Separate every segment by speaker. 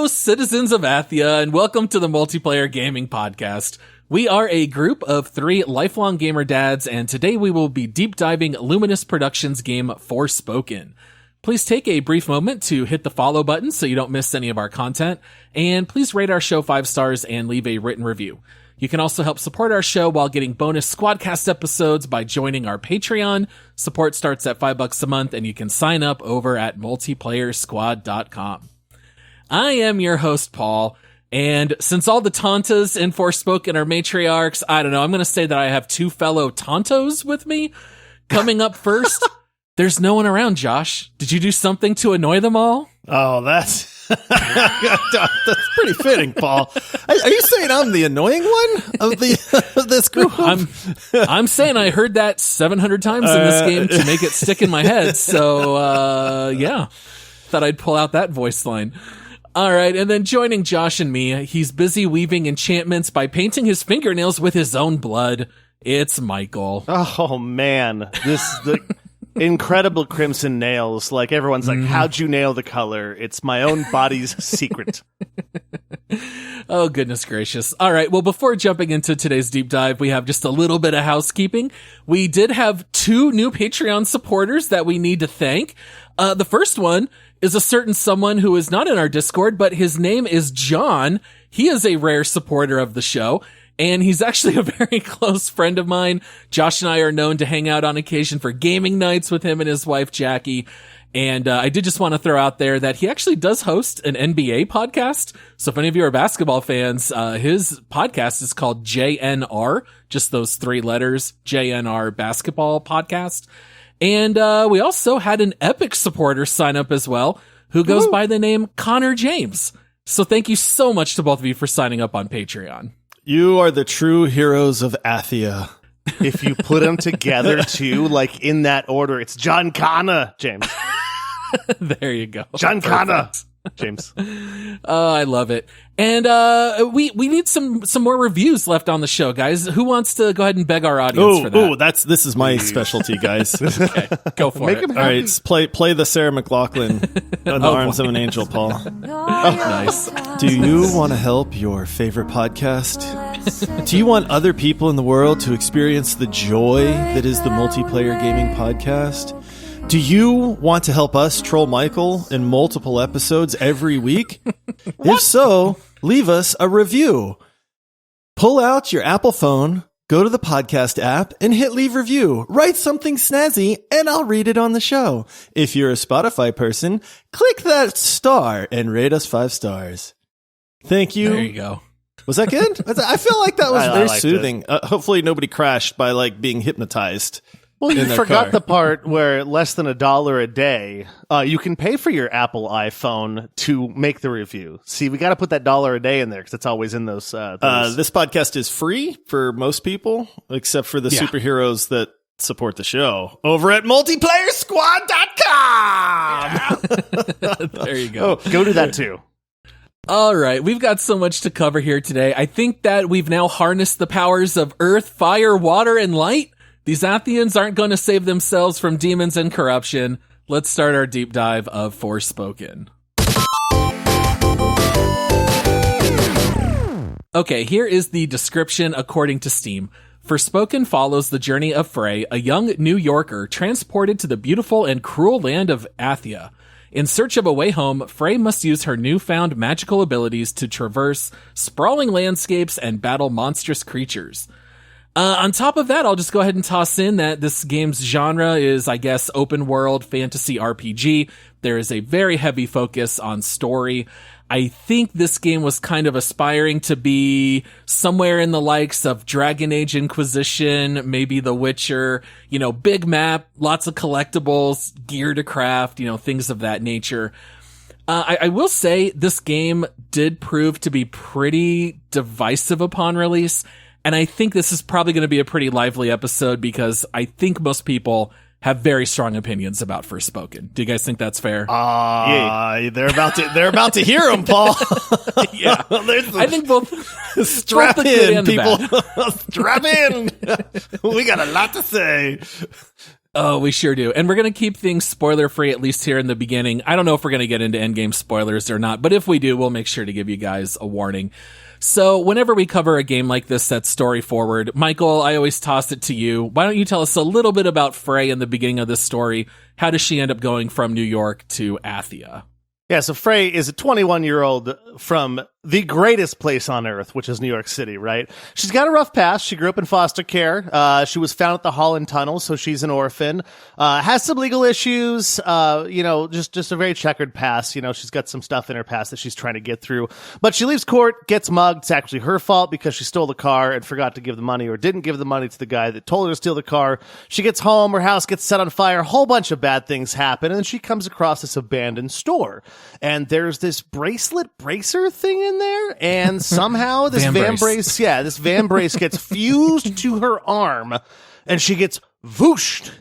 Speaker 1: Hello, citizens of Athia, and welcome to the Multiplayer Gaming Podcast. We are a group of 3 lifelong gamer dads, and today we will be deep diving Luminous Productions game Forspoken. Please take a brief moment to hit the follow button so you don't miss any of our content, and please rate our show 5 stars and leave a written review. You can also help support our show while getting bonus Squadcast episodes by joining our Patreon. Support starts at $5 a month, and you can sign up over at multiplayersquad.com. I am your host, Paul, and since all the Tantas in Forspoken are matriarchs, I don't know, I'm going to say that I have 2 fellow Tantos with me. Coming up first, there's no one around, Josh. Did you do something to annoy them all?
Speaker 2: Oh, that's pretty fitting, Paul. Are you saying I'm the annoying one of this group?
Speaker 1: I'm saying I heard that 700 times in this game to make it stick in my head. So, yeah, thought I'd pull out that voice line. All right, and then joining Josh and me, he's busy weaving enchantments by painting his fingernails with his own blood. It's Michael.
Speaker 3: Oh man, the incredible crimson nails. Like everyone's like, how'd you nail the color? It's my own body's secret.
Speaker 1: Oh, goodness gracious. All right. Well, before jumping into today's deep dive, we have just a little bit of housekeeping. We did have 2 new Patreon supporters that we need to thank. The first one is a certain someone who is not in our Discord, but his name is John. He is a rare supporter of the show, and he's actually a very close friend of mine. Josh and I are known to hang out on occasion for gaming nights with him and his wife, Jackie. And I did just want to throw out there that he actually does host an NBA podcast. So if any of you are basketball fans, his podcast is called JNR, just those 3 letters, JNR Basketball Podcast. And we also had an Epic supporter sign up as well, who goes by the name Connor James. So thank you so much to both of you for signing up on Patreon.
Speaker 2: You are the true heroes of Athia.
Speaker 3: If you put them together too, like in that order, it's John Connor, James.
Speaker 1: There you go.
Speaker 3: John Connor, James.
Speaker 1: Oh, I love it. And we need some more reviews left on the show, guys. Who wants to go ahead and beg our audience for that?
Speaker 2: This is my specialty, guys.
Speaker 1: Okay, go for it.
Speaker 2: All right, play the Sarah McLachlan on the Arms of an Angel, Paul.
Speaker 1: Oh, nice.
Speaker 2: Do you want to help your favorite podcast? Do you want other people in the world to experience the joy that is the Multiplayer Gaming Podcast? Do you want to help us troll Michael in multiple episodes every week? If so, leave us a review. Pull out your Apple phone, go to the podcast app, and hit leave review. Write something snazzy, and I'll read it on the show. If you're a Spotify person, click that star and rate us 5 stars. Thank you.
Speaker 1: There you go.
Speaker 2: Was that good? I feel like that was
Speaker 3: I
Speaker 2: very
Speaker 3: liked
Speaker 2: soothing. Hopefully nobody crashed by being hypnotized.
Speaker 3: Well, you
Speaker 2: in their
Speaker 3: forgot
Speaker 2: car.
Speaker 3: the part where less than $1 a day, you can pay for your Apple iPhone to make the review. See, we got to put that $1 a day in there because it's always in those.
Speaker 2: This podcast is free for most people, except for the superheroes that support the show over at multiplayersquad.com.
Speaker 1: There you go.
Speaker 3: Oh, go do that too.
Speaker 1: All right, we've got so much to cover here today. I think that we've now harnessed the powers of earth, fire, water, and light. These Athians aren't going to save themselves from demons and corruption. Let's start our deep dive of Forspoken. Okay, here is the description according to Steam. Forspoken follows the journey of Frey, a young New Yorker transported to the beautiful and cruel land of Athia. In search of a way home, Frey must use her newfound magical abilities to traverse sprawling landscapes and battle monstrous creatures. On top of that, I'll just go ahead and toss in that this game's genre is, I guess, open world fantasy RPG. There is a very heavy focus on story. I think this game was kind of aspiring to be somewhere in the likes of Dragon Age Inquisition, maybe The Witcher, big map, lots of collectibles, gear to craft, things of that nature. I will say this game did prove to be pretty divisive upon release. And I think this is probably going to be a pretty lively episode because I think most people have very strong opinions about Forspoken. Do you guys think that's fair?
Speaker 2: They're about to hear him, Paul.
Speaker 1: Yeah, I think both.
Speaker 2: Strap
Speaker 1: both the good
Speaker 2: in,
Speaker 1: and the
Speaker 2: people.
Speaker 1: bad.
Speaker 2: Strap in. We got a lot to say.
Speaker 1: Oh, we sure do. And we're going to keep things spoiler free, at least here in the beginning. I don't know if we're going to get into endgame spoilers or not, but if we do, we'll make sure to give you guys a warning. So whenever we cover a game like this that's story forward, Michael, I always toss it to you. Why don't you tell us a little bit about Frey in the beginning of this story? How does she end up going from New York to Athia?
Speaker 3: Yeah, so Frey is a 21-year-old from the greatest place on earth, which is New York City, right? She's got a rough past. She grew up in foster care. She was found at the Holland Tunnel, so she's an orphan. Has some legal issues, just a very checkered past. She's got some stuff in her past that she's trying to get through. But she leaves court, gets mugged. It's actually her fault because she stole the car and forgot to give the money or didn't give the money to the guy that told her to steal the car. She gets home, her house gets set on fire, a whole bunch of bad things happen, and then she comes across this abandoned store. And there's this bracelet bracer thing in there, and somehow this van brace gets fused to her arm, and she gets vooshed.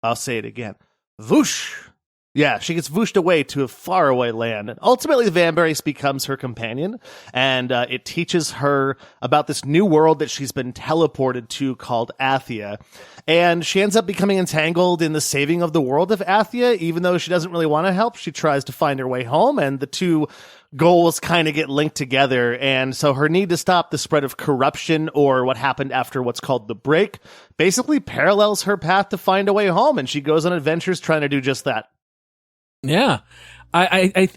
Speaker 3: I'll say it again. Whoosh. Yeah, she gets vooshed away to a faraway land. And ultimately, the van brace becomes her companion, and it teaches her about this new world that she's been teleported to called Athia. And she ends up becoming entangled in the saving of the world of Athia. Even though she doesn't really want to help, she tries to find her way home, and the two goals kind of get linked together. And so her need to stop the spread of corruption, or what happened after what's called the break, basically parallels her path to find a way home, and she goes on adventures trying to do just that.
Speaker 1: Yeah. I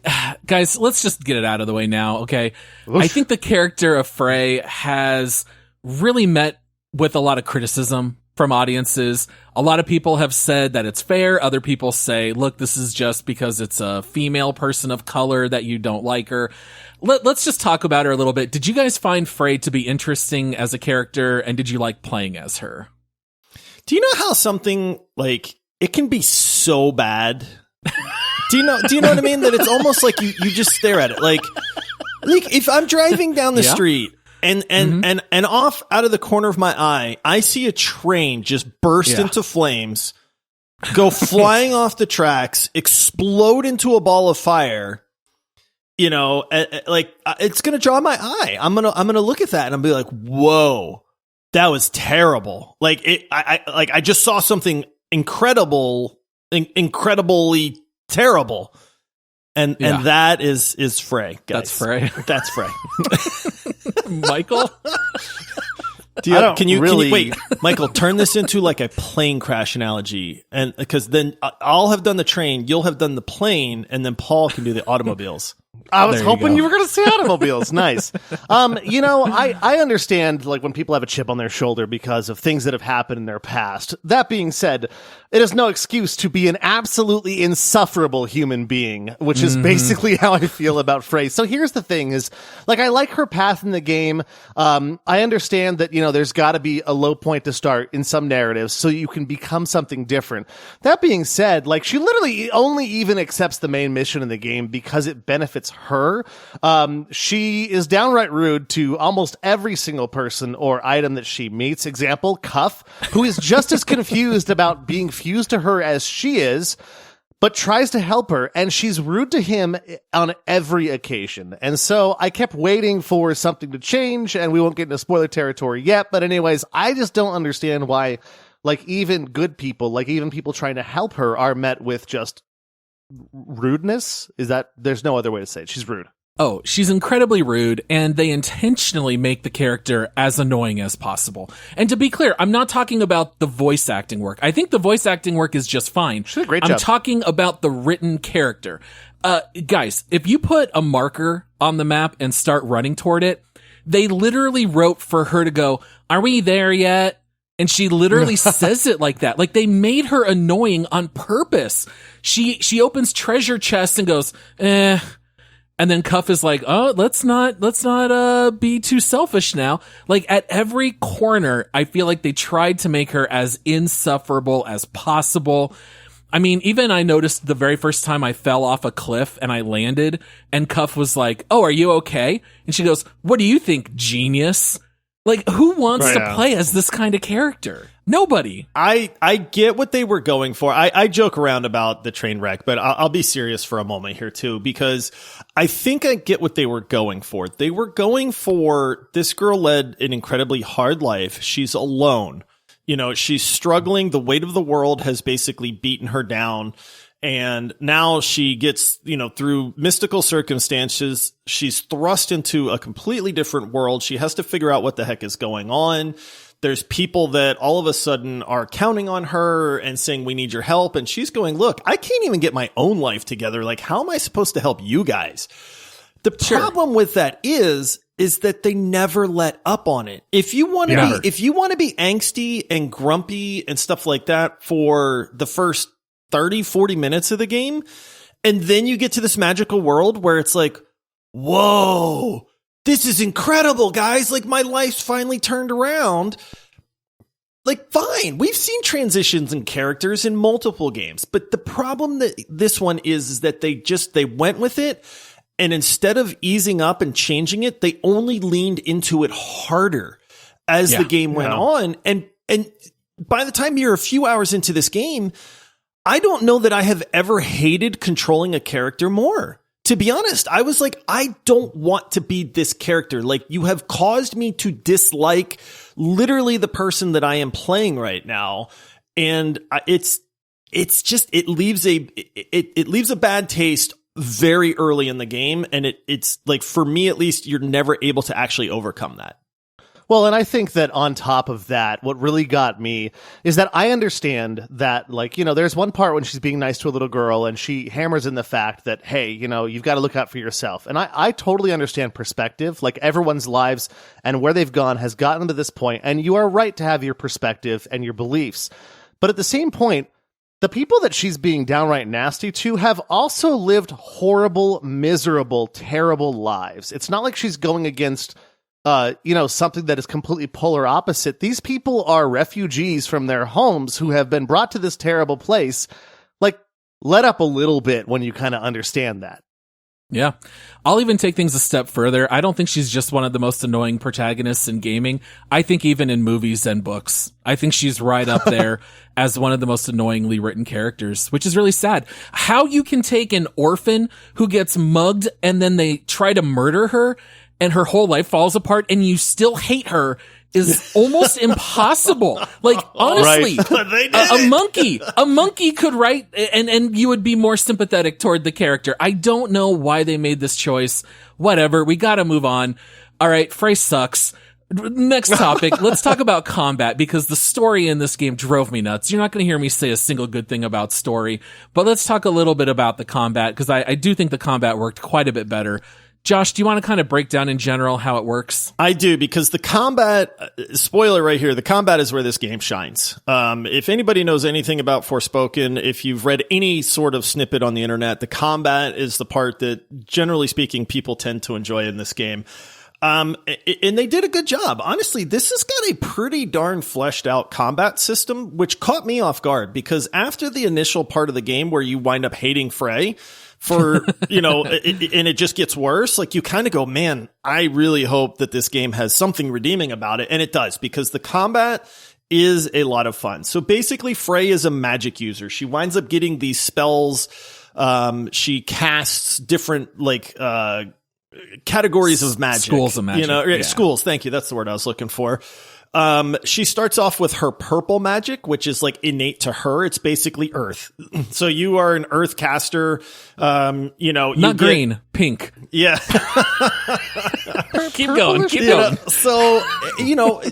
Speaker 1: guys, let's just get it out of the way now, okay? Oof. I think the character of Frey has really met with a lot of criticism from audiences. A lot of people have said that it's fair. Other people say, look, this is just because it's a female person of color that you don't like her. Let's just talk about her a little bit. Did you guys find Frey to be interesting as a character, and did you like playing as her?
Speaker 2: Do you know how something, like, it can be so bad? Do you know what I mean? That it's almost like you just stare at it. Like if I'm driving down the street and off out of the corner of my eye, I see a train just burst into flames, go flying off the tracks, explode into a ball of fire. It's going to draw my eye. I'm going to look at that and I'll be like, whoa, that was terrible. I just saw something incredibly terrible. And that is Frey, guys.
Speaker 1: That's Frey. Michael?
Speaker 2: Can you wait, Michael, turn this into like a plane crash analogy, and because then I'll have done the train, you'll have done the plane, and then Paul can do the automobiles.
Speaker 3: I was hoping you were going to say automobiles. Nice. I understand, like, when people have a chip on their shoulder because of things that have happened in their past. That being said, it is no excuse to be an absolutely insufferable human being, which is basically how I feel about Frey. So here's the thing is, like, I like her path in the game. I understand that, there's got to be a low point to start in some narratives so you can become something different. That being said, like, she literally only even accepts the main mission in the game because it benefits her. She is downright rude to almost every single person or item that she meets. Example, Cuff, who is just as confused about being fused to her as she is, but tries to help her, and she's rude to him on every occasion. And so I kept waiting for something to change, and we won't get into spoiler territory yet, but anyways, I just don't understand why, like, even good people, like even people trying to help her, are met with just rudeness. There's no other way to say it. She's rude.
Speaker 1: Oh, she's incredibly rude, and they intentionally make the character as annoying as possible. And to be clear, I'm not talking about the voice acting work. I think the voice acting work is just fine.
Speaker 3: She did a great job.
Speaker 1: I'm talking about the written character. Guys, if you put a marker on the map and start running toward it, they literally wrote for her to go, "Are we there yet?" And she literally says it like that. Like, they made her annoying on purpose. She opens treasure chests and goes, eh. And then Cuff is like, oh, let's not be too selfish now. Like, at every corner, I feel like they tried to make her as insufferable as possible. I mean, even I noticed the very first time I fell off a cliff and I landed, and Cuff was like, oh, are you okay? And she goes, what do you think, genius? Like, who wants to play as this kind of character? Nobody.
Speaker 2: I get what they were going for. I joke around about the train wreck, but I'll be serious for a moment here too, because I think I get what they were going for. They were going for, this girl led an incredibly hard life. She's alone. You know, she's struggling. The weight of the world has basically beaten her down. And now she gets, you know, through mystical circumstances, she's thrust into a completely different world. She has to figure out what the heck is going on. There's people that all of a sudden are counting on her and saying, we need your help. And she's going, look, I can't even get my own life together. Like, how am I supposed to help you guys? The problem with that is that they never let up on it. If you want to be angsty and grumpy and stuff like that for the first 30, 40 minutes of the game, and then you get to this magical world where it's like, whoa, this is incredible, guys. Like, my life's finally turned around. Like, fine. We've seen transitions in characters in multiple games, but the problem that this one is that they went with it. And instead of easing up and changing it, they only leaned into it harder as the game went on. And by the time you're a few hours into this game, I don't know that I have ever hated controlling a character more. To be honest, I was like, I don't want to be this character. Like, you have caused me to dislike literally the person that I am playing right now. And it leaves a bad taste very early in the game. And it's like, for me, at least, you're never able to actually overcome that.
Speaker 3: Well, and I think that on top of that, what really got me is that I understand that, like, you know, there's one part when she's being nice to a little girl and she hammers in the fact that, hey, you know, you've got to look out for yourself. And I totally understand perspective. Like, everyone's lives and where they've gone has gotten to this point. And you are right to have your perspective and your beliefs. But at the same point, the people that she's being downright nasty to have also lived horrible, miserable, terrible lives. It's not like she's going against, something that is completely polar opposite. These people are refugees from their homes who have been brought to this terrible place. Like, let up a little bit when you kind of understand that.
Speaker 1: Yeah. I'll even take things a step further. I don't think she's just one of the most annoying protagonists in gaming. I think even in movies and books, I think she's right up there as one of the most annoyingly written characters, which is really sad. How you can take an orphan who gets mugged and then they try to murder her and her whole life falls apart and you still hate her is almost impossible. Like, honestly, a monkey could write and you would be more sympathetic toward the character. I don't know why they made this choice. Whatever. We gotta move on. All right. Frey sucks. Next topic. Let's talk about combat, because the story in this game drove me nuts. You're not going to hear me say a single good thing about story, but let's talk a little bit about the combat, because I do think the combat worked quite a bit better. Josh, do you want to kind of break down in general how it works?
Speaker 2: I do, because the combat, spoiler right here, the combat is where this game shines. If anybody knows anything about Forspoken, if you've read any sort of snippet on the internet, the combat is the part that, generally speaking, people tend to enjoy in this game. And they did a good job. Honestly, this has got a pretty darn fleshed out combat system, which caught me off guard, because after the initial part of the game where you wind up hating Frey, and it just gets worse. Like, you kind of go, man, I really hope that this game has something redeeming about it. And it does, because the combat is a lot of fun. So basically, Frey is a magic user. She winds up getting these spells. She casts different, categories of magic.
Speaker 1: Schools of magic.
Speaker 2: Schools. Thank you. That's the word I was looking for. She starts off with her purple magic, which is like innate to her. It's basically earth. So you are an earth caster.
Speaker 1: Not green, pink.
Speaker 2: Yeah.
Speaker 1: Keep going.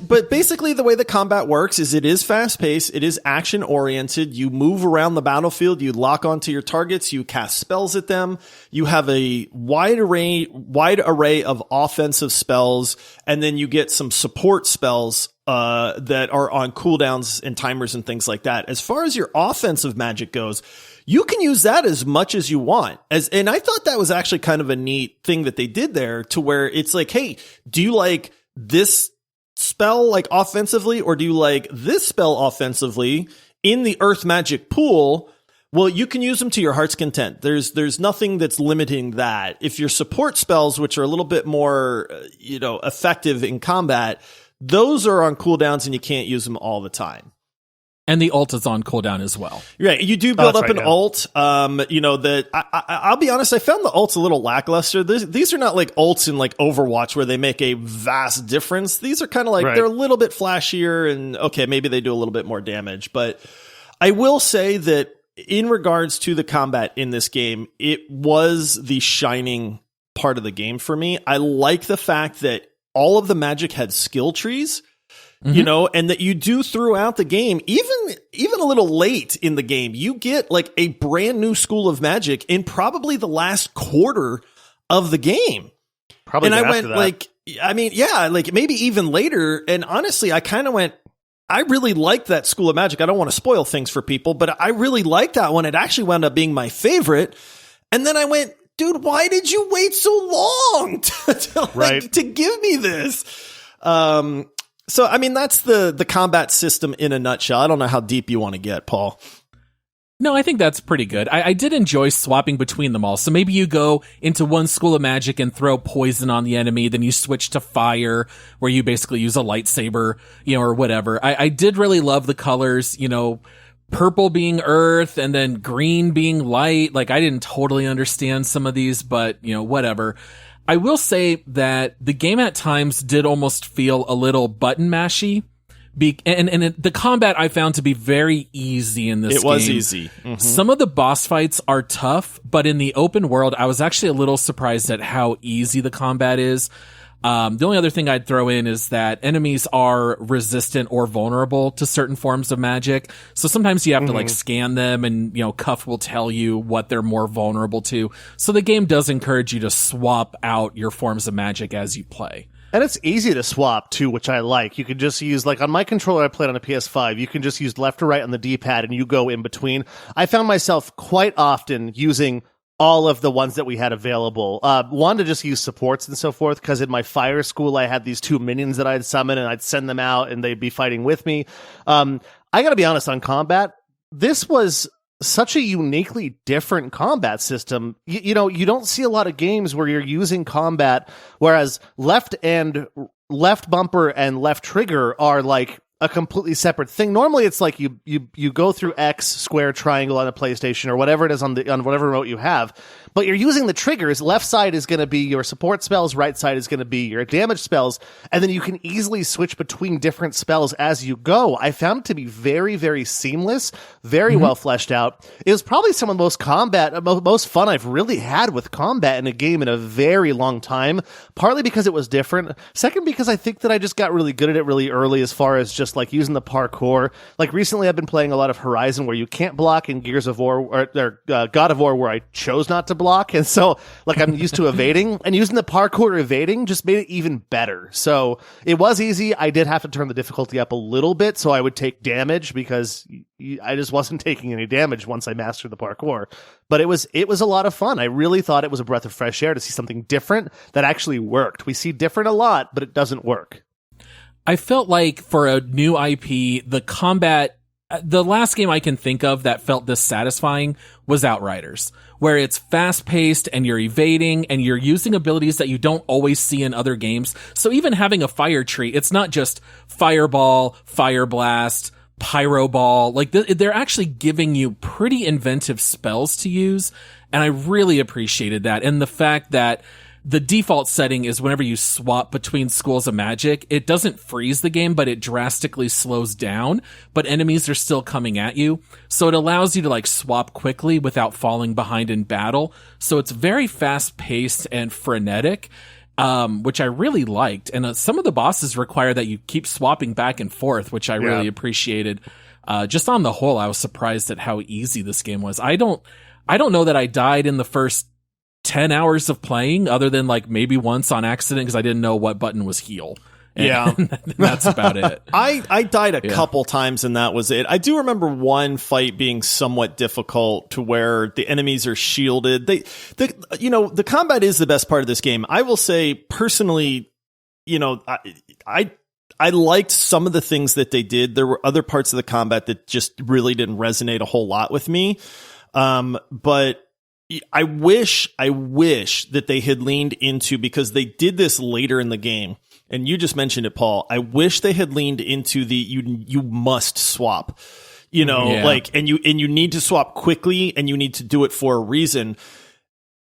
Speaker 2: But basically the way the combat works is it is fast paced. It is action oriented. You move around the battlefield. You lock onto your targets. You cast spells at them. You have a wide array of offensive spells. And then you get some support spells that are on cooldowns and timers and things like that. As far as your offensive magic goes, you can use that as much as you want. And I thought that was actually kind of a neat thing that they did there, to where it's like, hey, do you like this spell like offensively, or do you like this spell offensively in the earth magic pool? Well, you can use them to your heart's content. There's nothing that's limiting that. If your support spells, which are a little bit more, effective in combat, those are on cooldowns and you can't use them all the time.
Speaker 1: And the ult is on cooldown as well.
Speaker 2: Right. You do build up
Speaker 3: right,
Speaker 2: an
Speaker 3: yeah.
Speaker 2: ult. I'll be honest, I found the ults a little lackluster. These are not like ults in like Overwatch where they make a vast difference. These are kind of like,
Speaker 3: Right.
Speaker 2: they're a little bit flashier and okay, maybe they do a little bit more damage. But I will say that in regards to the combat in this game, it was the shining part of the game for me. I like the fact that all of the magic had skill trees. You know, and that you do throughout the game, even a little late in the game, you get like a brand new school of magic in probably the last quarter of the game.
Speaker 3: Probably
Speaker 2: And I
Speaker 3: after
Speaker 2: went
Speaker 3: that.
Speaker 2: like, I mean, yeah, like maybe even later. And honestly, I kind of went, I really liked that school of magic. I don't want to spoil things for people, but I really liked that one. It actually wound up being my favorite. And then I went, dude, why did you wait so long to give me this? So, I mean, that's the combat system in a nutshell. I don't know how deep you want to get, Paul.
Speaker 1: No, I think that's pretty good. I did enjoy swapping between them all. So maybe you go into one school of magic and throw poison on the enemy, then you switch to fire, where you basically use a lightsaber, or whatever. I did really love the colors, purple being earth and then green being light. Like, I didn't totally understand some of these, but, whatever. I will say that the game at times did almost feel a little button mashy. The combat I found to be very easy in this game.
Speaker 2: It was easy. Mm-hmm.
Speaker 1: Some of the boss fights are tough, but in the open world, I was actually a little surprised at how easy the combat is. The only other thing I'd throw in is that enemies are resistant or vulnerable to certain forms of magic. So sometimes you have to like scan them and, Cuff will tell you what they're more vulnerable to. So the game does encourage you to swap out your forms of magic as you play.
Speaker 3: And it's easy to swap too, which I like. You can just use, like on my controller I played on a PS5, you can just use left or right on the D-pad and you go in between. I found myself quite often using all of the ones that we had available. One to just use supports and so forth, because in my fire school I had these 2 minions that I'd summon and I'd send them out and they'd be fighting with me. I gotta be honest, on combat, this was such a uniquely different combat system. You don't see a lot of games where you're using combat, whereas left bumper and left trigger are like a completely separate thing. Normally it's like you go through X, square, triangle on a PlayStation or whatever it is on whatever remote you have, but you're using the triggers. Left side is going to be your support spells, right side is going to be your damage spells, and then you can easily switch between different spells as you go. I found it to be very, very seamless, very well fleshed out. It was probably some of the most fun I've really had with combat in a game in a very long time, partly because it was different. Second, because I think that I just got really good at it really early as far as just like using the parkour. Like recently I've been playing a lot of Horizon where you can't block, in Gears of War or God of War where I chose not to block, and so like I'm used to evading, and using the parkour evading just made it even better. So it was easy. I did have to turn the difficulty up a little bit so I would take damage, because I just wasn't taking any damage once I mastered the parkour. But it was a lot of fun. I really thought it was a breath of fresh air to see something different that actually worked. We see different a lot, but it doesn't work.
Speaker 1: I felt like for a new IP, the combat, the last game I can think of that felt this satisfying was Outriders, where it's fast paced and you're evading and you're using abilities that you don't always see in other games. So even having a fire tree, it's not just fireball, fire blast, pyro ball. Like they're actually giving you pretty inventive spells to use. And I really appreciated that. And the fact that the default setting is whenever you swap between schools of magic, it doesn't freeze the game, but it drastically slows down, but enemies are still coming at you. So it allows you to like swap quickly without falling behind in battle. So it's very fast paced and frenetic, which I really liked. And some of the bosses require that you keep swapping back and forth, which I really appreciated. Just on the whole, I was surprised at how easy this game was. I don't know that I died in the first 10 hours of playing, other than like maybe once on accident because I didn't know what button was heal. And that's about it.
Speaker 2: I died a couple times and that was it. I do remember one fight being somewhat difficult to where the enemies are shielded. The combat is the best part of this game. I will say personally, I liked some of the things that they did. There were other parts of the combat that just really didn't resonate a whole lot with me. But I wish that they had leaned into, because they did this later in the game, and you just mentioned it, Paul. I wish they had leaned into you must swap. you know, like, and you need to swap quickly and you need to do it for a reason.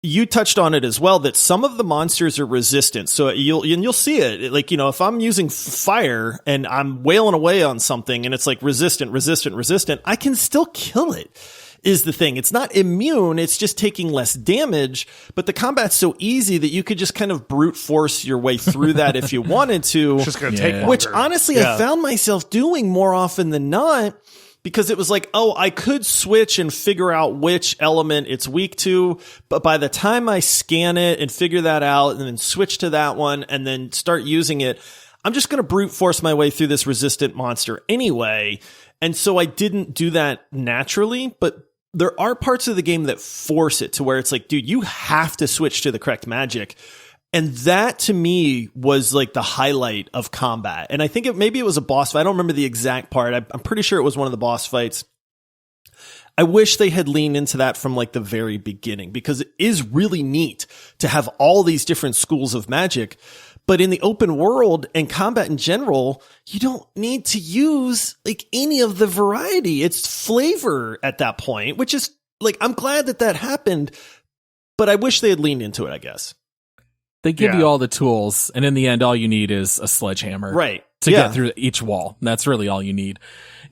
Speaker 2: You touched on it as well, that some of the monsters are resistant. So you'll see it. Like, you know, if I'm using fire and I'm wailing away on something and it's like resistant, I can still kill it, is the thing. It's not immune. It's just taking less damage, but the combat's so easy that you could just kind of brute force your way through that if you wanted to.
Speaker 3: It's just going to take longer.
Speaker 2: Which honestly, I found myself doing more often than not. Because it was like, oh, I could switch and figure out which element it's weak to, but by the time I scan it and figure that out and then switch to that one and then start using it, I'm just going to brute force my way through this resistant monster anyway. And so I didn't do that naturally, but there are parts of the game that force it to where it's like, dude, you have to switch to the correct magic. And that to me was like the highlight of combat. And I think maybe it was a boss fight. I don't remember the exact part. I'm pretty sure it was one of the boss fights. I wish they had leaned into that from like the very beginning, because it is really neat to have all these different schools of magic. But in the open world and combat in general, you don't need to use like any of the variety. It's flavor at that point, which is like, I'm glad that happened, but I wish they had leaned into it, I guess.
Speaker 1: They give you all the tools, and in the end, all you need is a sledgehammer, to get through each wall. That's really all you need.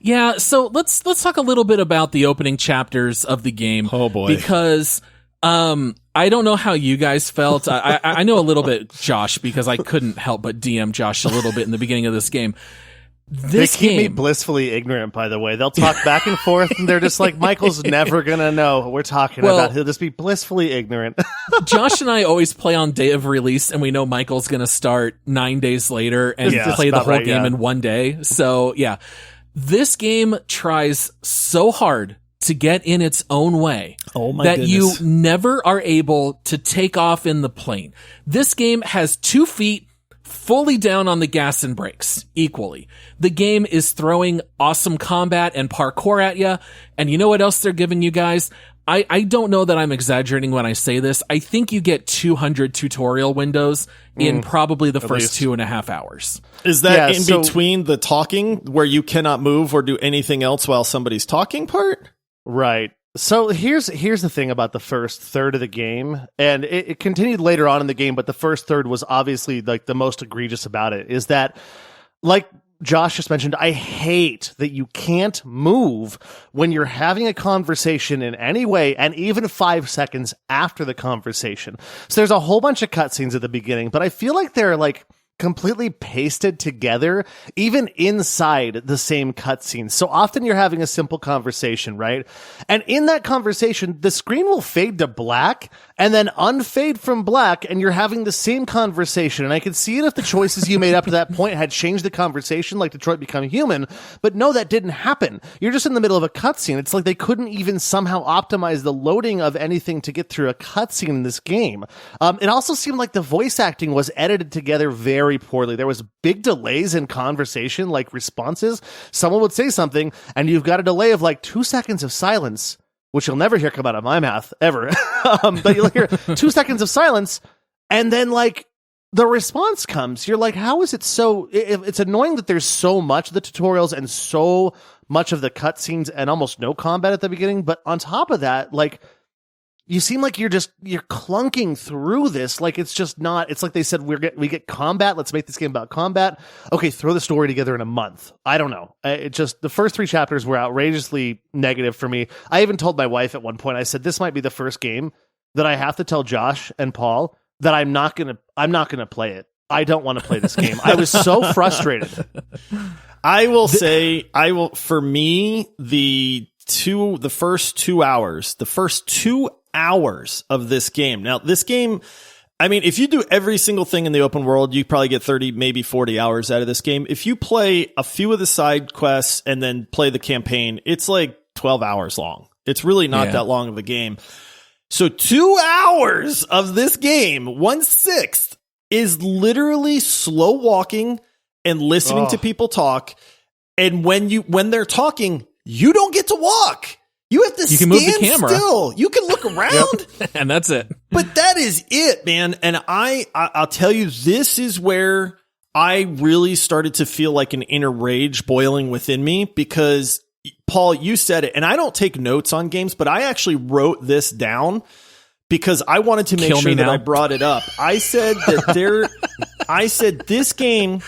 Speaker 1: Yeah, so let's talk a little bit about the opening chapters of the game.
Speaker 2: Oh boy,
Speaker 1: because I don't know how you guys felt. I know a little bit, Josh, because I couldn't help but DM Josh a little bit in the beginning of this game.
Speaker 3: They keep me blissfully ignorant, by the way. They'll talk back and forth, and they're just like, Michael's never going to know what we're talking about. He'll just be blissfully ignorant.
Speaker 1: Josh and I always play on day of release, and we know Michael's going to start 9 days later and play the whole game in one day. So, yeah. This game tries so hard to get in its own way that you never are able to take off in the plane. This game has 2 feet fully down on the gas and brakes equally. The game is throwing awesome combat and parkour at you. And you know what else they're giving you guys? I don't know that I'm exaggerating when I say this. I think you get 200 tutorial windows in probably the first 2.5 hours.
Speaker 2: Is that between the talking where you cannot move or do anything else while somebody's talking part?
Speaker 3: Right. So here's the thing about the first third of the game, and it continued later on in the game, but the first third was obviously like the most egregious about it, is that, like Josh just mentioned, I hate that you can't move when you're having a conversation in any way, and even 5 seconds after the conversation. So there's a whole bunch of cutscenes at the beginning, but I feel like they're like completely pasted together, even inside the same cutscene. So often you're having a simple conversation, right? And in that conversation, the screen will fade to black and then unfade from black, and you're having the same conversation. And I could see it if the choices you made up to that point had changed the conversation, like Detroit Become Human. But no, that didn't happen. You're just in the middle of a cutscene. It's like they couldn't even somehow optimize the loading of anything to get through a cutscene in this game. It also seemed like the voice acting was edited together very poorly. There was big delays in conversation, like responses. Someone would say something, and you've got a delay of like 2 seconds of silence, which you'll never hear come out of my mouth ever. But you'll hear 2 seconds of silence, and then like the response comes. You're like, how is it so? It's annoying that there's so much of the tutorials and so much of the cutscenes and almost no combat at the beginning. But on top of that, like, you seem like you're clunking through this. Like, it's just not, it's like they said, we get combat. Let's make this game about combat. Okay, throw the story together in a month. I don't know. It just, the first 3 chapters were outrageously negative for me. I even told my wife at one point, I said, this might be the first game that I have to tell Josh and Paul that I'm not going to play it. I don't want to play this game. I was so frustrated.
Speaker 2: I will say, for me, the first 2 hours of this game. Now, this game, I mean, if you do every single thing in the open world, you probably get 30, maybe 40 hours out of this game. If you play a few of the side quests and then play the campaign, it's like 12 hours long. It's really not that long of a game. So 2 hours of this game, 1/6, is literally slow walking and listening to people talk. And when they're talking, you don't get to walk. You have to stand
Speaker 1: move the camera.
Speaker 2: Still. You can look around.
Speaker 1: And that's it.
Speaker 2: But that is it, man. And I'll tell you, this is where I really started to feel like an inner rage boiling within me, because Paul, you said it, and I don't take notes on games, but I actually wrote this down because I wanted to make sure that I brought it up. I said that I said this game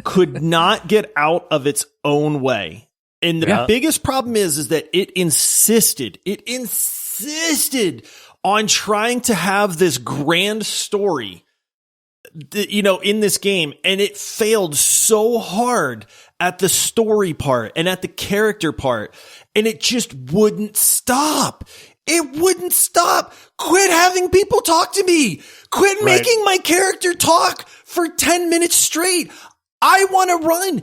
Speaker 2: could not get out of its own way. And the biggest problem is that it insisted on trying to have this grand story, in this game. And it failed so hard at the story part and at the character part. And it just wouldn't stop. It wouldn't stop. Quit having people talk to me. Quit making my character talk for 10 minutes straight. I want to run.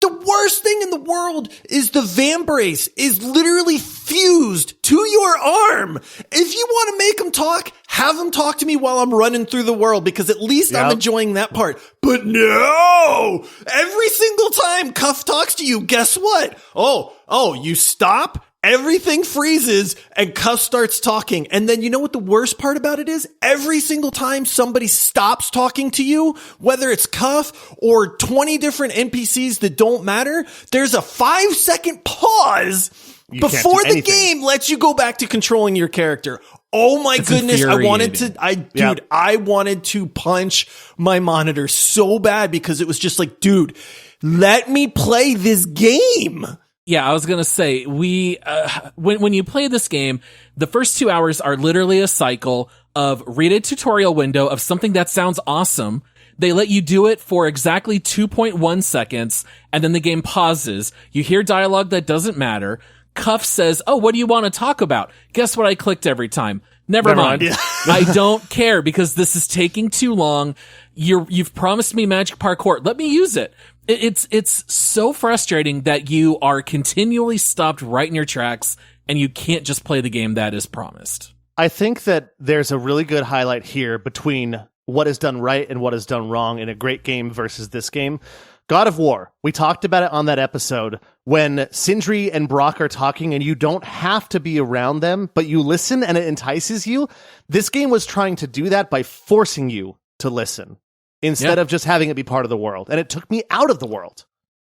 Speaker 2: The worst thing in the world is the Vambrace is literally fused to your arm. If you want to make them talk, have them talk to me while I'm running through the world, because at least I'm enjoying that part. But no! Every single time Cuff talks to you, guess what? Oh, you stop? Everything freezes and Cuff starts talking. And then you know what the worst part about it is? Every single time somebody stops talking to you, whether it's Cuff or 20 different NPCs that don't matter, there's a 5-second pause before the game lets you go back to controlling your character. Oh my goodness. I wanted to punch my monitor so bad because it was just like, dude, let me play this game.
Speaker 1: Yeah, I was going to say, when you play this game, the first 2 hours are literally a cycle of read a tutorial window of something that sounds awesome. They let you do it for exactly 2.1 seconds, and then the game pauses. You hear dialogue that doesn't matter. Cuff says, oh, what do you want to talk about? Guess what I clicked every time? Never mind. I don't care because this is taking too long. You've promised me magic parkour. Let me use it. It's so frustrating that you are continually stopped right in your tracks and you can't just play the game that is promised.
Speaker 3: I think that there's a really good highlight here between what is done right and what is done wrong in a great game versus this game. God of War. We talked about it on that episode when Sindri and Brock are talking and you don't have to be around them, but you listen and it entices you. This game was trying to do that by forcing you to listen instead of just having it be part of the world. And it took me out of the world.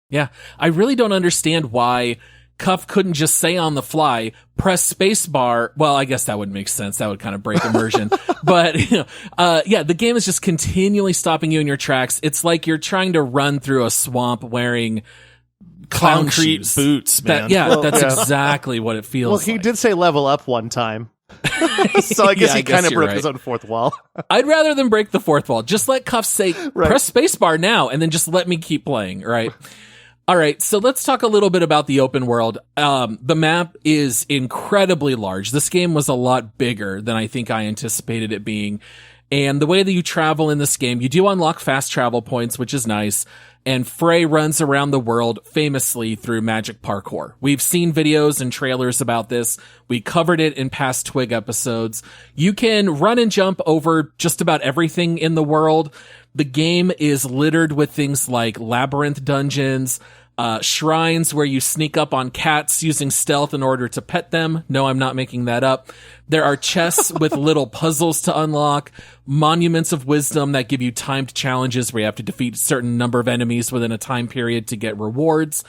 Speaker 1: Yeah. I really don't understand why Cuff couldn't just say on the fly, press spacebar. Well, I guess that would make sense. That would kind of break immersion. But, the game is just continually stopping you in your tracks. It's like you're trying to run through a swamp wearing
Speaker 2: concrete
Speaker 1: shoes.
Speaker 2: Boots, man.
Speaker 1: That's exactly what it feels like.
Speaker 3: Well, he did say level up one time. So I guess he kind of broke his own fourth wall.
Speaker 1: I'd rather than break the fourth wall. Just let Cuff say, press spacebar now, and then just let me keep playing, right? All right, so let's talk a little bit about the open world. The map is incredibly large. This game was a lot bigger than I think I anticipated it being. And the way that you travel in this game, you do unlock fast travel points, which is nice. And Frey runs around the world famously through magic parkour. We've seen videos and trailers about this. We covered it in past Twig episodes. You can run and jump over just about everything in the world. The game is littered with things like labyrinth dungeons, shrines where you sneak up on cats using stealth in order to pet them. No, I'm not making that up. There are chests with little puzzles to unlock, monuments of wisdom that give you timed challenges where you have to defeat a certain number of enemies within a time period to get rewards.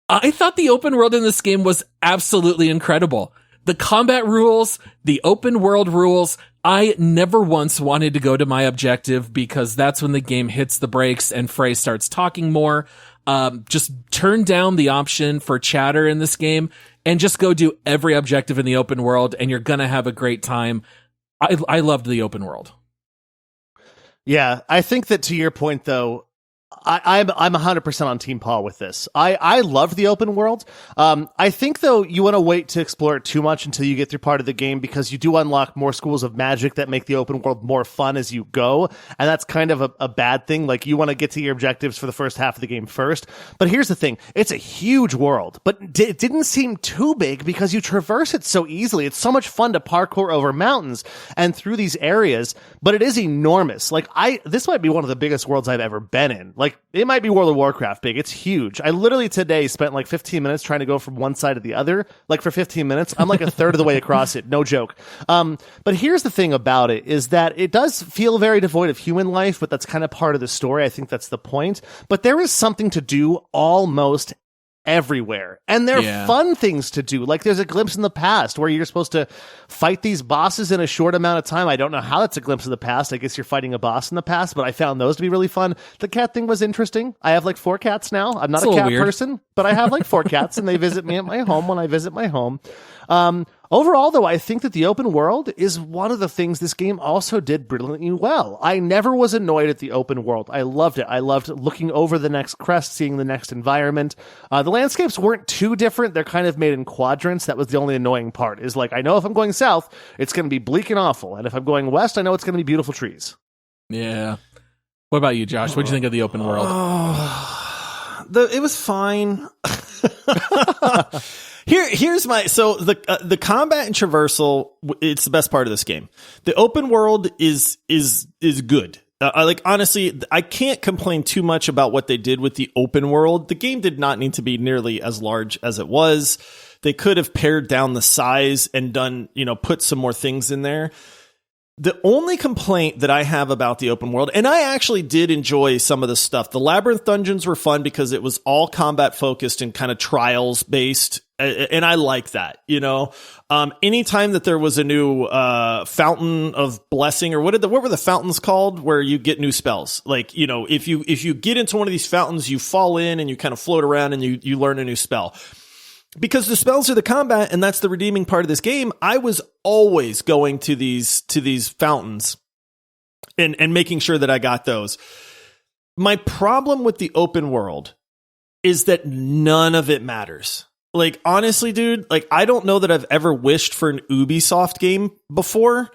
Speaker 1: I thought the open world in this game was absolutely incredible. The combat rules, the open world rules, I never once wanted to go to my objective because that's when the game hits the brakes and Frey starts talking more. Just turn down the option for chatter in this game and just go do every objective in the open world and you're gonna have a great time. I loved the open world.
Speaker 3: Yeah, I think that to your point though, I'm 100% on Team Paul with this. I love the open world. I think though you want to wait to explore it too much until you get through part of the game because you do unlock more schools of magic that make the open world more fun as you go. And that's kind of a bad thing. Like you want to get to your objectives for the first half of the game first. But here's the thing. It's a huge world, but it didn't seem too big because you traverse it so easily. It's so much fun to parkour over mountains and through these areas, but it is enormous. Like this might be one of the biggest worlds I've ever been in. Like it might be World of Warcraft big. It's huge. I literally today spent like 15 minutes trying to go from one side to the other. Like for 15 minutes, I'm like a third of the way across it. No joke. But here's the thing about it is that it does feel very devoid of human life, but that's kind of part of the story. I think that's the point. But there is something to do almost everywhere. And they're fun things to do. Like there's a glimpse in the past where you're supposed to fight these bosses in a short amount of time. I don't know how that's a glimpse of the past. I guess you're fighting a boss in the past, but I found those to be really fun. The cat thing was interesting. I have like 4 cats now. I'm not a cat person, but I have like 4 cats and they visit me at my home when I visit my home. Overall, though, I think that the open world is one of the things this game also did brilliantly well. I never was annoyed at the open world. I loved it. I loved looking over the next crest, seeing the next environment. The landscapes weren't too different. They're kind of made in quadrants. That was the only annoying part, is like, I know if I'm going south, it's going to be bleak and awful. And if I'm going west, I know it's going to be beautiful trees.
Speaker 1: Yeah. What about you, Josh? What do you think of the open world?
Speaker 2: It was fine. Here's the combat and traversal. It's the best part of this game. The open world is good. Honestly, I can't complain too much about what they did with the open world. The game did not need to be nearly as large as it was. They could have pared down the size and done, put some more things in there. The only complaint that I have about the open world, and I actually did enjoy some of the stuff. The labyrinth dungeons were fun because it was all combat focused and kind of trials based. And I like that, anytime that there was a new, fountain of blessing, or what were the fountains called where you get new spells? Like, if you get into one of these fountains, you fall in and you kind of float around and you learn a new spell. Because the spells are the combat, and that's the redeeming part of this game. I was always going to these fountains and making sure that I got those. My problem with the open world is that none of it matters. Like, honestly, dude, I don't know that I've ever wished for an Ubisoft game before.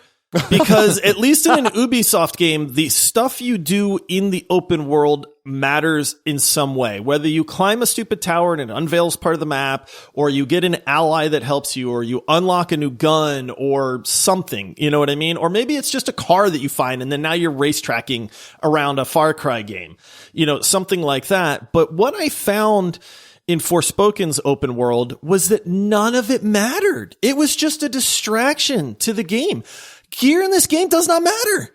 Speaker 2: Because at least in an Ubisoft game, the stuff you do in the open world matters in some way. Whether you climb a stupid tower and it unveils part of the map, or you get an ally that helps you, or you unlock a new gun or something, you know what I mean? Or maybe it's just a car that you find and then now you're race tracking around a Far Cry game, something like that. But what I found in Forspoken's open world was that none of it mattered. It was just a distraction to the game. Gear in this game does not matter.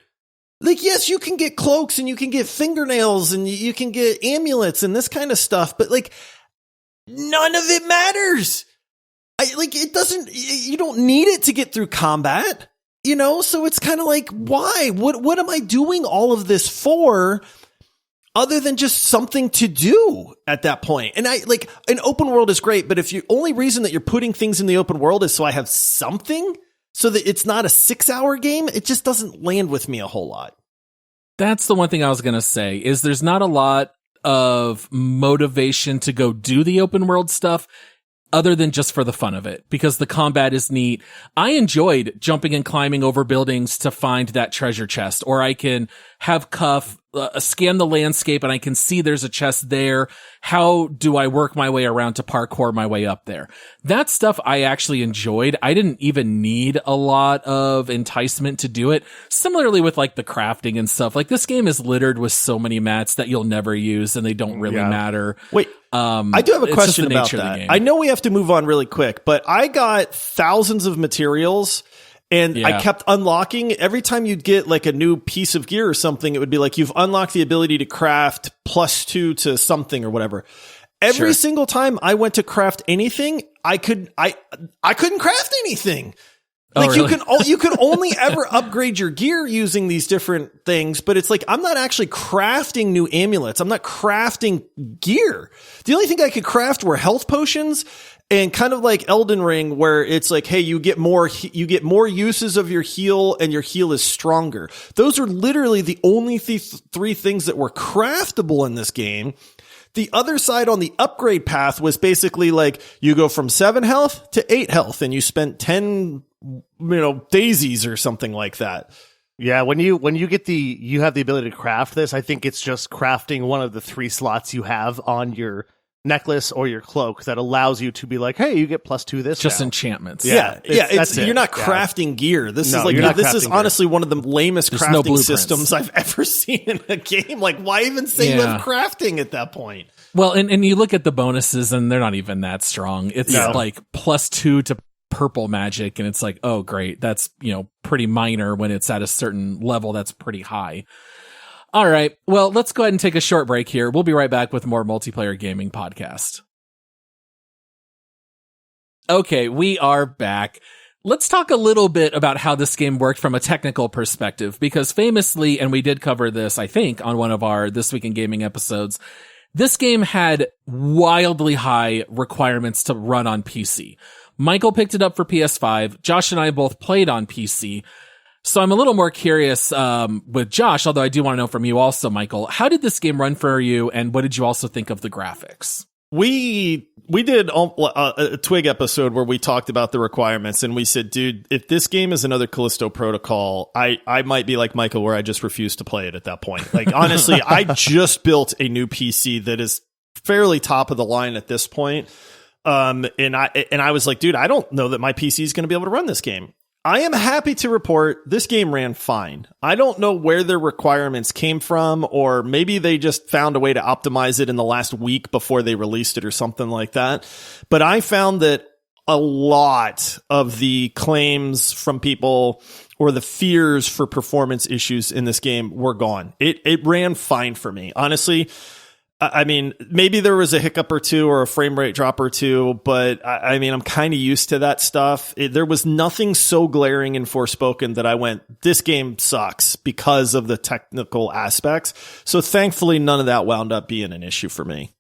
Speaker 2: Like, yes, you can get cloaks and you can get fingernails and you can get amulets and this kind of stuff, but none of it matters. It doesn't, you don't need it to get through combat, so it's kind of like, why? What am I doing all of this for? Other than just something to do at that point. And an open world is great, but if your only reason that you're putting things in the open world is so I have something, so that it's not a 6-hour game, it just doesn't land with me a whole lot.
Speaker 1: That's the one thing I was going to say, is there's not a lot of motivation to go do the open world stuff other than just for the fun of it, because the combat is neat. I enjoyed jumping and climbing over buildings to find that treasure chest, or I can have Cuff scan the landscape and I can see there's a chest there. How do I work my way around to parkour my way up there? That stuff I actually enjoyed. I didn't even need a lot of enticement to do it. Similarly with the crafting and stuff. This game is littered with so many mats that you'll never use and they don't really matter.
Speaker 2: Wait, I do have a question about that. I know we have to move on really quick, but I got thousands of materials. And I kept unlocking. Every time you'd get a new piece of gear or something, it would be you've unlocked the ability to craft +2 to something or whatever. Every single time I went to craft anything, I couldn't craft anything.
Speaker 1: Really?
Speaker 2: You can only ever upgrade your gear using these different things, but it's I'm not actually crafting new amulets. I'm not crafting gear. The only thing I could craft were health potions. And kind of like Elden Ring, where it's hey, you get more uses of your heal and your heal is stronger. Those are literally the only 3 things that were craftable in this game. The other side on the upgrade path was basically you go from 7 health to 8 health and you spent 10, daisies or something like that.
Speaker 3: Yeah, when you have the ability to craft this, I think it's just crafting one of the 3 slots you have on your necklace or your cloak that allows you to be hey, you get +2 this.
Speaker 1: Just
Speaker 3: now.
Speaker 1: Enchantments.
Speaker 2: You're not crafting gear. This is honestly one of the lamest crafting systems I've ever seen in a game. Why even say you have crafting at that point?
Speaker 1: Well, and you look at the bonuses and they're not even that strong. It's +2 to purple magic, and it's oh great, that's pretty minor when it's at a certain level that's pretty high. All right, well, let's go ahead and take a short break here. We'll be right back with more Multiplayer Gaming Podcast. Okay, we are back. Let's talk a little bit about how this game worked from a technical perspective, because famously, and we did cover this, I think, on one of our This Week in Gaming episodes, this game had wildly high requirements to run on PC. Michael picked it up for PS5. Josh and I both played on PC. So I'm a little more curious with Josh, although I do want to know from you also, Michael, how did this game run for you, and what did you also think of the graphics?
Speaker 2: We did a Twig episode where we talked about the requirements, and we said, dude, if this game is another Callisto Protocol, I might be like Michael, where I just refuse to play it at that point. Like, honestly, I just built a new PC that is fairly top of the line at this point. And I was like, dude, I don't know that my PC is going to be able to run this game. I am happy to report this game ran fine. I don't know where their requirements came from, or maybe they just found a way to optimize it in the last week before they released it or something like that. But I found that a lot of the claims from people or the fears for performance issues in this game were gone. It ran fine for me. Honestly, I mean, maybe there was a hiccup or two or a frame rate drop or two, but I mean, I'm kind of used to that stuff. There was nothing so glaring in Forspoken that I went, this game sucks because of the technical aspects. So thankfully, none of that wound up being an issue for me.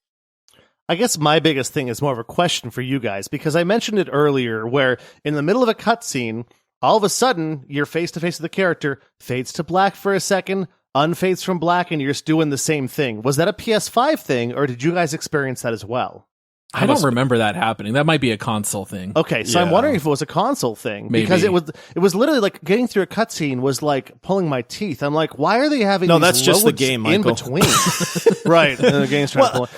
Speaker 3: I guess my biggest thing is more of a question for you guys, because I mentioned it earlier where in the middle of a cutscene, all of a sudden, you're face to face with the character, fades to black for a second, unfades from black, and you're just doing the same thing. Was that a PS5 thing, or did you guys experience that as well?
Speaker 1: I don't remember that happening. That might be a console thing.
Speaker 3: Okay, so I'm wondering if it was a console thing.
Speaker 1: Maybe.
Speaker 3: Because it was literally like getting through a cutscene was like pulling my teeth. I'm like, why are they having these
Speaker 2: that's just the
Speaker 3: loads
Speaker 2: game,
Speaker 3: in
Speaker 2: Michael.
Speaker 3: between? Right, and the game's trying to pull.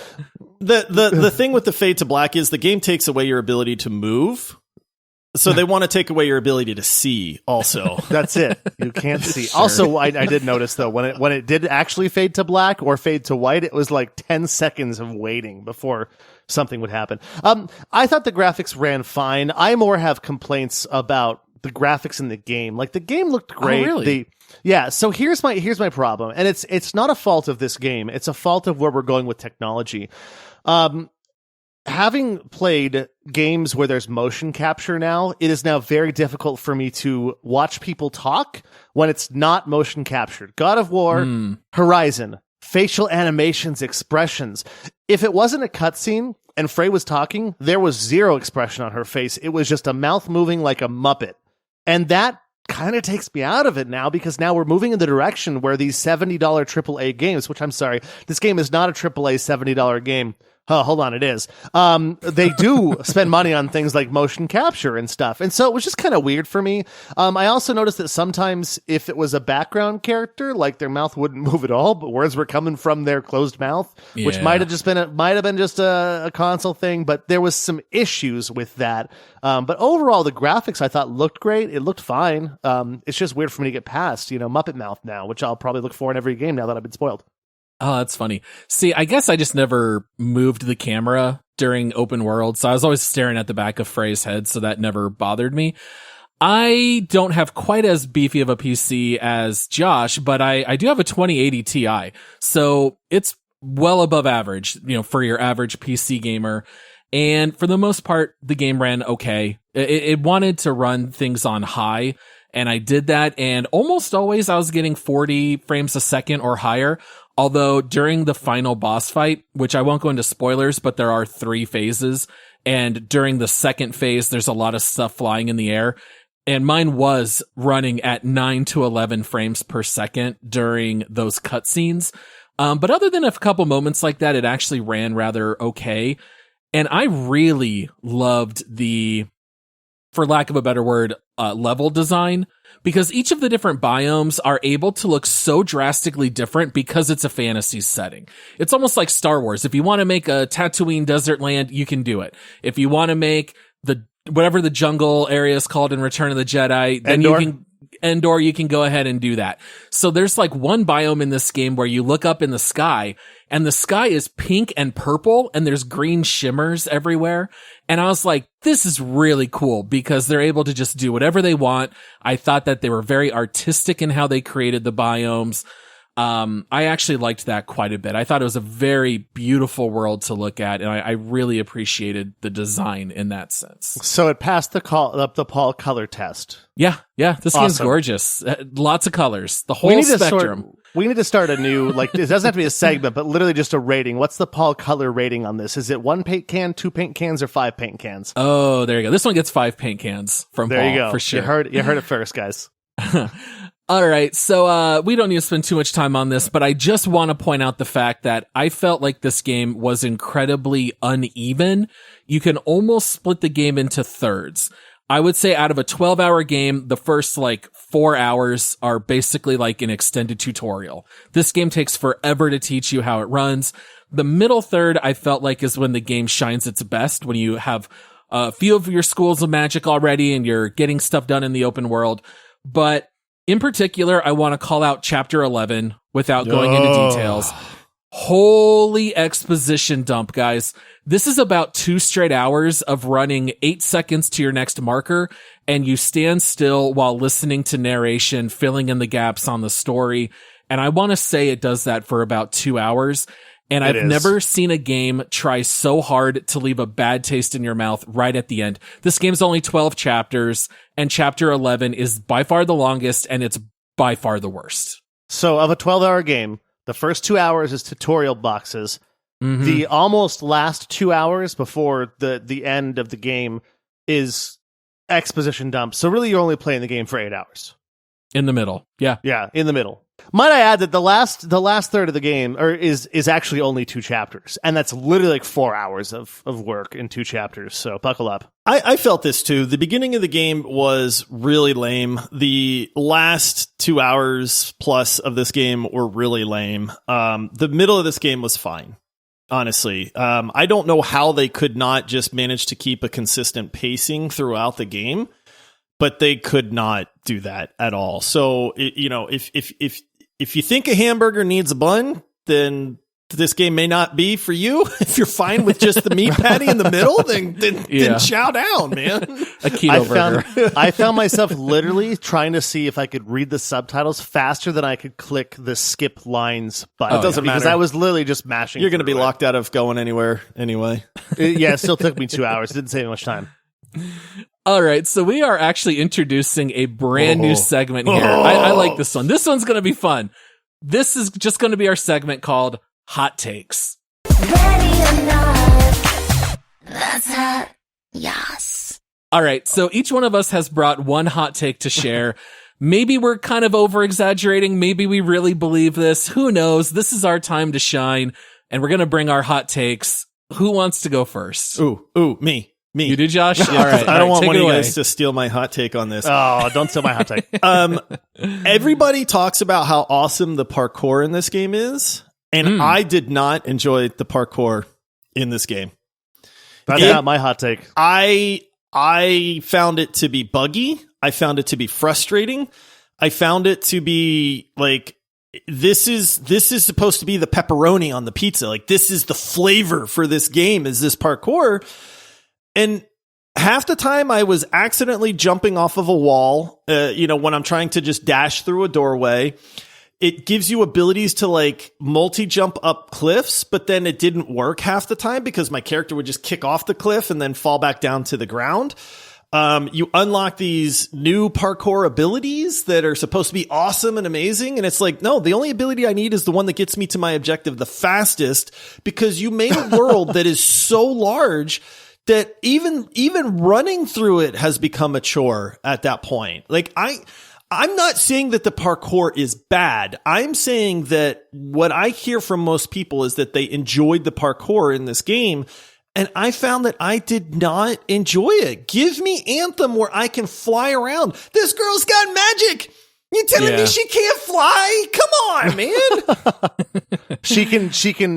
Speaker 2: The thing with the fade to black is the game takes away your ability to move. So they want to take away your ability to see also.
Speaker 3: That's it. You can't see. Sure. Also, I did notice though, when it did actually fade to black or fade to white, it was like 10 seconds of waiting before something would happen. I thought the graphics ran fine. I more have complaints about the graphics in the game. Like, the game looked great.
Speaker 1: Oh, really?
Speaker 3: So here's my problem. And it's not a fault of this game. It's a fault of where we're going with technology. Having played games where there's motion capture now, it is now very difficult for me to watch people talk when it's not motion captured. God of War, Horizon, facial animations, expressions. If it wasn't a cutscene and Frey was talking, there was zero expression on her face. It was just a mouth moving like a Muppet. And that kind of takes me out of it now, because now we're moving in the direction where these $70 AAA games, which I'm sorry, this game is not a AAA $70 game. Oh, hold on, it is. They do spend money on things like motion capture and stuff. And so it was just kind of weird for me. I also noticed that sometimes if it was a background character, like, their mouth wouldn't move at all, but words were coming from their closed mouth, which might have been just a console thing, but there was some issues with that. But overall, the graphics I thought looked great. It looked fine. It's just weird for me to get past, Muppet mouth now, which I'll probably look for in every game now that I've been spoiled.
Speaker 1: Oh, that's funny. See, I guess I just never moved the camera during open world, so I was always staring at the back of Frey's head, so that never bothered me. I don't have quite as beefy of a PC as Josh, but I do have a 2080 Ti, so it's well above average, for your average PC gamer. And for the most part, the game ran okay. It wanted to run things on high, and I did that, and almost always I was getting 40 frames a second or higher. Although during the final boss fight, which I won't go into spoilers, but there are 3 phases, and during the second phase, there's a lot of stuff flying in the air, and mine was running at 9 to 11 frames per second during those cutscenes. But other than a couple moments like that, it actually ran rather okay, and I really loved the, for lack of a better word, level design, because each of the different biomes are able to look so drastically different because it's a fantasy setting. It's almost like Star Wars. If you want to make a Tatooine desert land, you can do it. If you want to make whatever the jungle area is called in Return of the Jedi, then you can go ahead and do that. So there's like one biome in this game where you look up in the sky, and the sky is pink and purple, and there's green shimmers everywhere. And I was like, this is really cool, because they're able to just do whatever they want. I thought that they were very artistic in how they created the biomes. I actually liked that quite a bit. I thought it was a very beautiful world to look at, and I really appreciated the design in that sense.
Speaker 3: So it passed the Paul color test.
Speaker 1: Yeah. This game's
Speaker 3: Awesome.
Speaker 1: gorgeous. Lots of colors. The whole spectrum.
Speaker 3: We need to start a new, like, it doesn't have to be a segment, but literally just a rating. What's the Paul color rating on this? Is it 1 paint can, 2 paint cans, or 5 paint cans?
Speaker 1: Oh, there you go. This one gets 5 paint cans from
Speaker 3: There
Speaker 1: Paul,
Speaker 3: you go.
Speaker 1: for sure.
Speaker 3: You heard it first, guys.
Speaker 1: All right. So, we don't need to spend too much time on this, but I just want to point out the fact that I felt like this game was incredibly uneven. You can almost split the game into thirds. I would say out of a 12-hour game, the first 4 hours are basically like an extended tutorial. This game takes forever to teach you how it runs. The middle third, I felt like, is when the game shines its best, when you have a few of your schools of magic already and you're getting stuff done in the open world. But in particular, I want to call out Chapter 11 without going into details. Holy exposition dump, guys. This is about 2 straight hours of running 8 seconds to your next marker, and you stand still while listening to narration, filling in the gaps on the story. And I want to say it does that for about 2 hours. And I've never seen a game try so hard to leave a bad taste in your mouth right at the end. This game's only 12 chapters, and Chapter 11 is by far the longest, and it's by far the worst.
Speaker 3: So of a 12-hour game, the first 2 hours is tutorial boxes.
Speaker 1: Mm-hmm.
Speaker 3: The almost last 2 hours before the end of the game is exposition dump. So really, you're only playing the game for 8 hours.
Speaker 1: In the middle. Yeah.
Speaker 3: Yeah, in the middle. Might I add that the last third of the game is actually only 2 chapters, and that's literally like 4 hours of work in 2 chapters. So buckle up.
Speaker 2: I felt this too. The beginning of the game was really lame. The last 2 hours plus of this game were really lame. The middle of this game was fine, honestly. I don't know how they could not just manage to keep a consistent pacing throughout the game, but they could not do that at all. So, if you think a hamburger needs a bun, then this game may not be for you. If you're fine with just the meat patty in the middle, then chow down, man.
Speaker 1: A keto burger.
Speaker 3: I found myself literally trying to see if I could read the subtitles faster than I could click the skip lines button.
Speaker 2: It doesn't
Speaker 3: because
Speaker 2: matter.
Speaker 3: I was literally just mashing.
Speaker 2: You're going to be
Speaker 3: through it.
Speaker 2: locked out of going anywhere anyway.
Speaker 3: Yeah, it still took me 2 hours. It didn't save me much time.
Speaker 1: All right, so we are actually introducing a brand new segment here. I like this one. This one's going to be fun. This is just going to be our segment called Hot Takes.
Speaker 4: Ready or not, that's hot. Yes.
Speaker 1: All right, so each one of us has brought one hot take to share. Maybe we're kind of over-exaggerating. Maybe we really believe this. Who knows? This is our time to shine, and we're going to bring our hot takes. Who wants to go first?
Speaker 2: Ooh, me.
Speaker 1: You do, Josh?
Speaker 2: Yeah,
Speaker 1: all right.
Speaker 2: I don't want
Speaker 1: take
Speaker 2: one
Speaker 1: it
Speaker 2: of you
Speaker 1: away.
Speaker 2: guys to steal my hot take on this.
Speaker 3: Oh, don't steal my hot take.
Speaker 2: Everybody talks about how awesome the parkour in this game is, and I did not enjoy the parkour in this game.
Speaker 3: That's not my hot take.
Speaker 2: I found it to be buggy. I found it to be frustrating. I found it to be like, this is supposed to be the pepperoni on the pizza. Like, this is the flavor for this game, is this parkour. And half the time I was accidentally jumping off of a wall, when I'm trying to just dash through a doorway. It gives you abilities to like multi-jump up cliffs, but then it didn't work half the time because my character would just kick off the cliff and then fall back down to the ground. You unlock these new parkour abilities that are supposed to be awesome and amazing. And it's like, no, the only ability I need is the one that gets me to my objective the fastest, because you made a world that is so large that even running through it has become a chore at that point. Like, I'm not saying that the parkour is bad. I'm saying that what I hear from most people is that they enjoyed the parkour in this game. And I found that I did not enjoy it. Give me Anthem where I can fly around. This girl's got magic. You telling me she can't fly? Come on, man.
Speaker 3: She can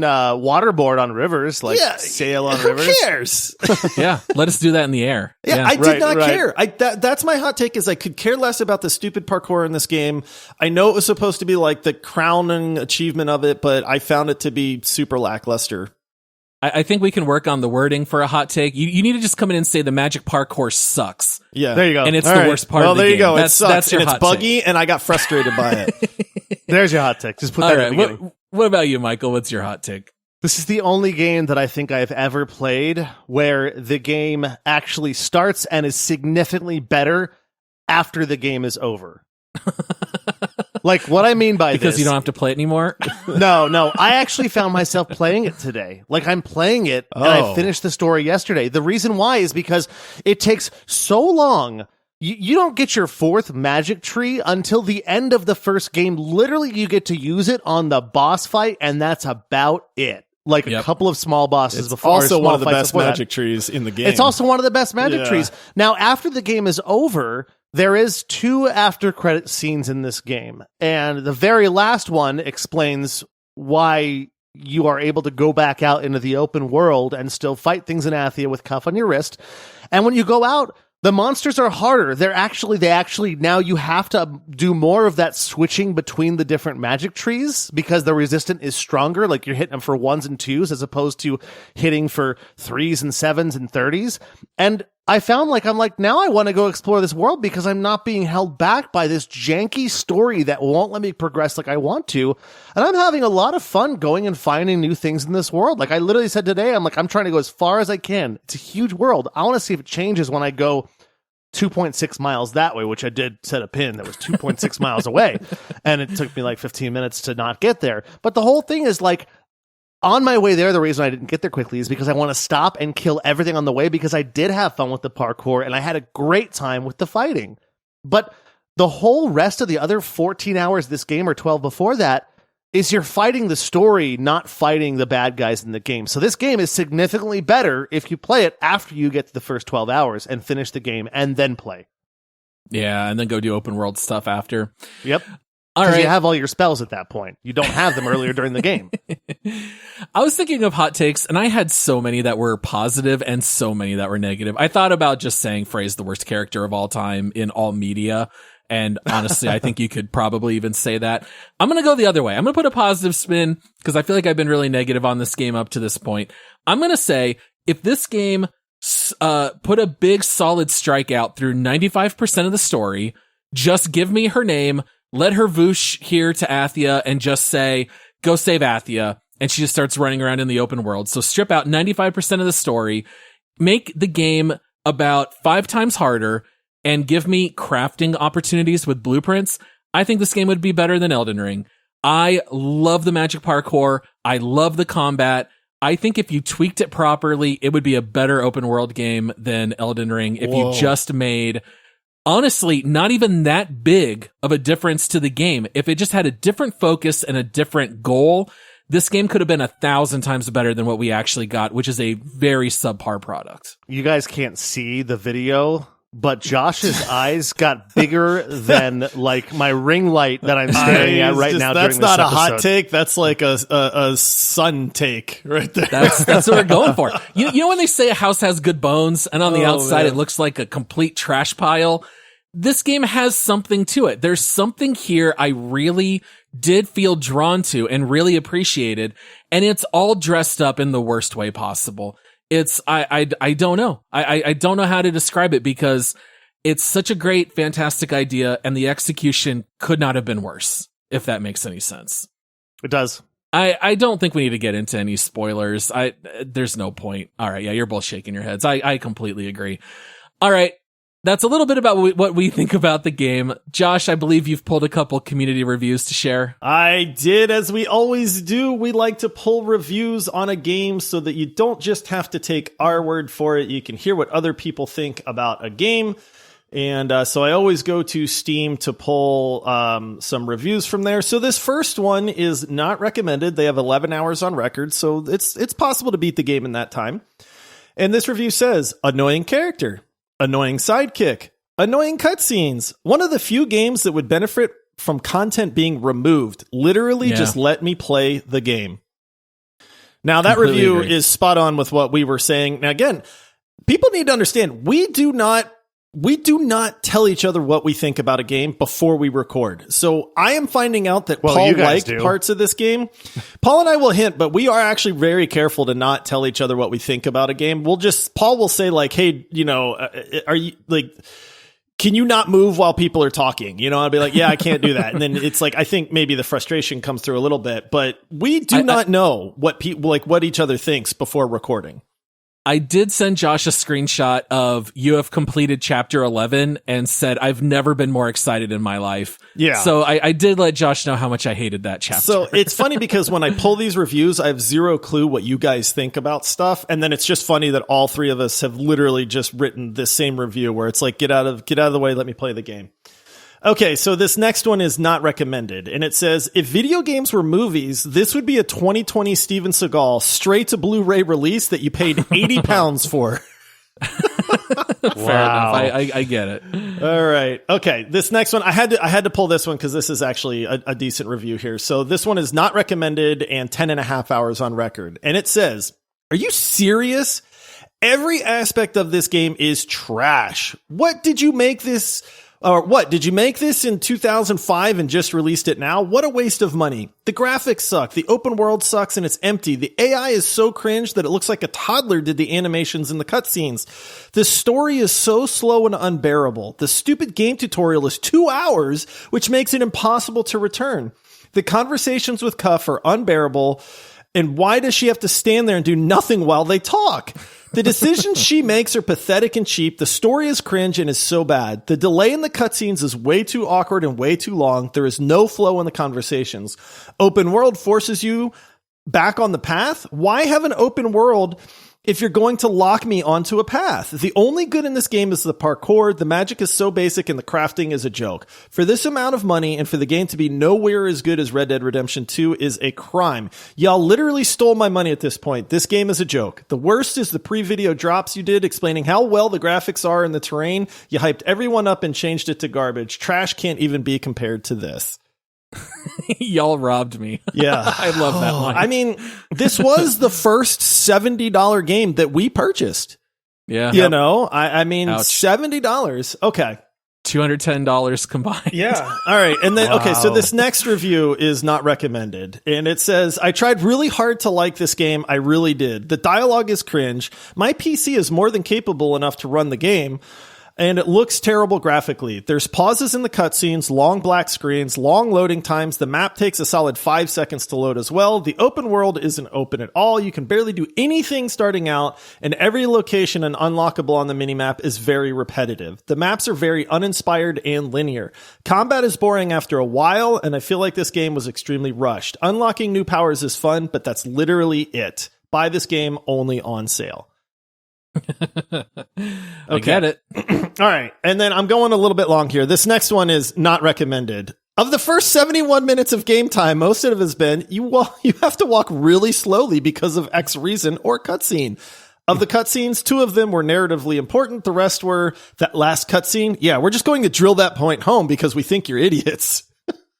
Speaker 3: waterboard on rivers, sail on rivers.
Speaker 2: Who cares?
Speaker 1: Yeah, let us do that in the air.
Speaker 2: Yeah, I did not care. That's my hot take, is I could care less about the stupid parkour in this game. I know it was supposed to be like the crowning achievement of it, but I found it to be super lackluster.
Speaker 1: I think we can work on the wording for a hot take. You need to just come in and say the magic parkour sucks.
Speaker 2: Yeah.
Speaker 3: There you go.
Speaker 1: And it's
Speaker 2: All
Speaker 1: the
Speaker 2: right.
Speaker 1: worst part
Speaker 2: well,
Speaker 1: of the
Speaker 2: there
Speaker 1: game.
Speaker 2: you go.
Speaker 1: That's,
Speaker 2: it sucks,
Speaker 1: that's your
Speaker 2: and it's
Speaker 1: hot
Speaker 2: buggy,
Speaker 1: take.
Speaker 2: and I got frustrated by it.
Speaker 3: There's your hot take. Just put
Speaker 1: All
Speaker 3: that
Speaker 1: right.
Speaker 3: at the beginning.
Speaker 1: What about you, Michael? What's your hot take?
Speaker 3: This is the only game that I think I've ever played where the game actually starts and is significantly better after the game is over. Like, what I mean by
Speaker 1: Because
Speaker 3: this...
Speaker 1: you don't have to play it anymore?
Speaker 3: No. I actually found myself playing it today. Like, I'm playing it, and I finished the story yesterday. The reason why is because it takes so long. You don't get your fourth magic tree until the end of the first game. Literally, you get to use it on the boss fight, and that's about it. Like a couple of small bosses
Speaker 2: It's
Speaker 3: before.
Speaker 2: also one of the
Speaker 3: fights
Speaker 2: best
Speaker 3: before that.
Speaker 2: magic trees in the game.
Speaker 3: It's also one of the best magic
Speaker 2: Yeah.
Speaker 3: trees. Now, after the game is over, there is 2 after credit scenes in this game. And the very last one explains why you are able to go back out into the open world and still fight things in Athia with cuff on your wrist. And when you go out, the monsters are harder. They actually now you have to do more of that switching between the different magic trees because the resistant is stronger. Like you're hitting them for 1s and 2s as opposed to hitting for 3s and 7s and 30s. And I found now I want to go explore this world because I'm not being held back by this janky story that won't let me progress like I want to. And I'm having a lot of fun going and finding new things in this world. Like I literally said today, I'm trying to go as far as I can. It's a huge world. I want to see if it changes when I go 2.6 miles that way, which I did set a pin that was 2.6 miles away. And it took me like 15 minutes to not get there. But the whole thing is like, on my way there, the reason I didn't get there quickly is because I want to stop and kill everything on the way because I did have fun with the parkour and I had a great time with the fighting. But the whole rest of the other 14 hours of this game or 12 before that is you're fighting the story, not fighting the bad guys in the game. So this game is significantly better if you play it after you get to the first 12 hours and finish the game and then play.
Speaker 1: Yeah, and then go do open world stuff after.
Speaker 3: Yep.
Speaker 1: All
Speaker 3: Because
Speaker 1: right.
Speaker 3: you have all your spells at that point. You don't have them earlier during the game.
Speaker 1: I was thinking of hot takes, and I had so many that were positive and so many that were negative. I thought about just saying Frey's the worst character of all time in all media. And honestly, I think you could probably even say that. I'm going to go the other way. I'm going to put a positive spin because I feel like I've been really negative on this game up to this point. I'm going to say if this game put a big solid strike out through 95% of the story, just give me her name, let her whoosh here to Athia and just say, go save Athia. And she just starts running around in the open world. So strip out 95% of the story, make the game about 5 times harder, and give me crafting opportunities with blueprints. I think this game would be better than Elden Ring. I love the magic parkour. I love the combat. I think if you tweaked it properly, it would be a better open world game than Elden Ring if you just made... Honestly, not even that big of a difference to the game. If it just had a different focus and a different goal, this game could have been 1,000 times better than what we actually got, which is a very subpar product.
Speaker 3: You guys can't see the video, but Josh's eyes got bigger than like my ring light that I'm staring at right now.
Speaker 2: That's
Speaker 3: during
Speaker 2: not
Speaker 3: this
Speaker 2: a hot
Speaker 3: episode.
Speaker 2: take. That's like a sun take right there.
Speaker 1: That's what we're going for. You know when they say a house has good bones and on the outside
Speaker 2: man.
Speaker 1: it looks like a complete trash pile? This game has something to it. There's something here I really did feel drawn to and really appreciated, and it's all dressed up in the worst way possible. I don't know. I don't know how to describe it because it's such a great, fantastic idea, and the execution could not have been worse, if that makes any sense.
Speaker 3: It does.
Speaker 1: I don't think we need to get into any spoilers. There's no point. All right. Yeah, you're both shaking your heads. I completely agree. All right. That's a little bit about what we think about the game. Josh, I believe you've pulled a couple community reviews to share.
Speaker 2: I did, as we always do. We like to pull reviews on a game so that you don't just have to take our word for it. You can hear what other people think about a game. And so I always go to Steam to pull some reviews from there. So this first one is not recommended. They have 11 hours on record, so it's possible to beat the game in that time. And this review says, annoying character, annoying sidekick, annoying cutscenes. One of the few games that would benefit from content being removed. Literally just let me play the game. Now that
Speaker 1: Completely
Speaker 2: review
Speaker 1: agree.
Speaker 2: is spot on with what we were saying. Now again, people need to understand, we do not we do not tell each other what we think about a game before we record. So I am finding out that
Speaker 3: Well,
Speaker 2: Paul
Speaker 3: you guys
Speaker 2: liked
Speaker 3: do.
Speaker 2: parts of this game. Paul and I will hint, but we are actually very careful to not tell each other what we think about a game. Paul will say like, hey, are you like, can you not move while people are talking? I'll be like, yeah, I can't do that. And then it's like, I think maybe the frustration comes through a little bit, but we do not know what people like, what each other thinks before recording.
Speaker 1: I did send Josh a screenshot of you have completed chapter 11 and said, I've never been more excited in my life.
Speaker 3: Yeah.
Speaker 1: So I did let Josh know how much I hated that chapter.
Speaker 2: So it's funny because when I pull these reviews, I have zero clue what you guys think about stuff. And then it's just funny that all three of us have literally just written this same review where it's like, get out of the way. Let me play the game. Okay, so this next one is not recommended, and it says, if video games were movies, this would be a 2020 Steven Seagal straight to Blu-ray release that you paid 80 pounds for.
Speaker 1: Fair enough. I get it.
Speaker 2: All right. Okay, this next one, I had to pull this one because this is actually a decent review here. So this one is not recommended and 10.5 hours on record. And it says, are you serious? Every aspect of this game is trash. What did you make this... Or what? Did you make this in 2005 and just released it now? What a waste of money. The graphics suck. The open world sucks and it's empty. The AI is so cringe that it looks like a toddler did the animations in the cutscenes. The story is so slow and unbearable. The stupid game tutorial is 2 hours, which makes it impossible to return. The conversations with Cuff are unbearable. And why does she have to stand there and do nothing while they talk? The decisions she makes are pathetic and cheap. The story is cringe and is so bad. The delay in the cutscenes is way too awkward and way too long. There is no flow in the conversations. Open world forces you back on the path. Why have an open world if you're going to lock me onto a path? The only good in this game is the parkour. The magic is so basic and the crafting is a joke. For this amount of money and for the game to be nowhere as good as Red Dead Redemption 2 is a crime. Y'all literally stole my money at this point. This game is a joke. The worst is the pre-video drops you did explaining how well the graphics are in the terrain. You hyped everyone up and changed it to garbage. Trash can't even be compared to this.
Speaker 1: Y'all robbed me.
Speaker 2: Yeah.
Speaker 1: I love that line.
Speaker 2: I mean, this was the first $70 game that we purchased.
Speaker 1: Yeah.
Speaker 2: I mean,
Speaker 1: Ouch.
Speaker 2: $70. Okay.
Speaker 1: $210 combined.
Speaker 2: Yeah. All right. And then, okay. So this next review is not recommended. And it says, I tried really hard to like this game. I really did. The dialogue is cringe. My PC is more than capable enough to run the game. And it looks terrible graphically. There's pauses in the cutscenes, long black screens, long loading times. The map takes a solid 5 seconds to load as well. The open world isn't open at all. You can barely do anything starting out, and every location and unlockable on the minimap is very repetitive. The maps are very uninspired and linear. Combat is boring after a while, and I feel like this game was extremely rushed. Unlocking new powers is fun, but that's literally it. Buy this game only on sale.
Speaker 1: I get it.
Speaker 2: All right. And then I'm going a little bit long here. This next one is not recommended. Of the first 71 minutes of game time, most of it has been you have to walk really slowly because of X reason or cutscene. Of the cutscenes, 2 of them were narratively important. The rest were that last cutscene. Yeah, we're just going to drill that point home because we think you're idiots.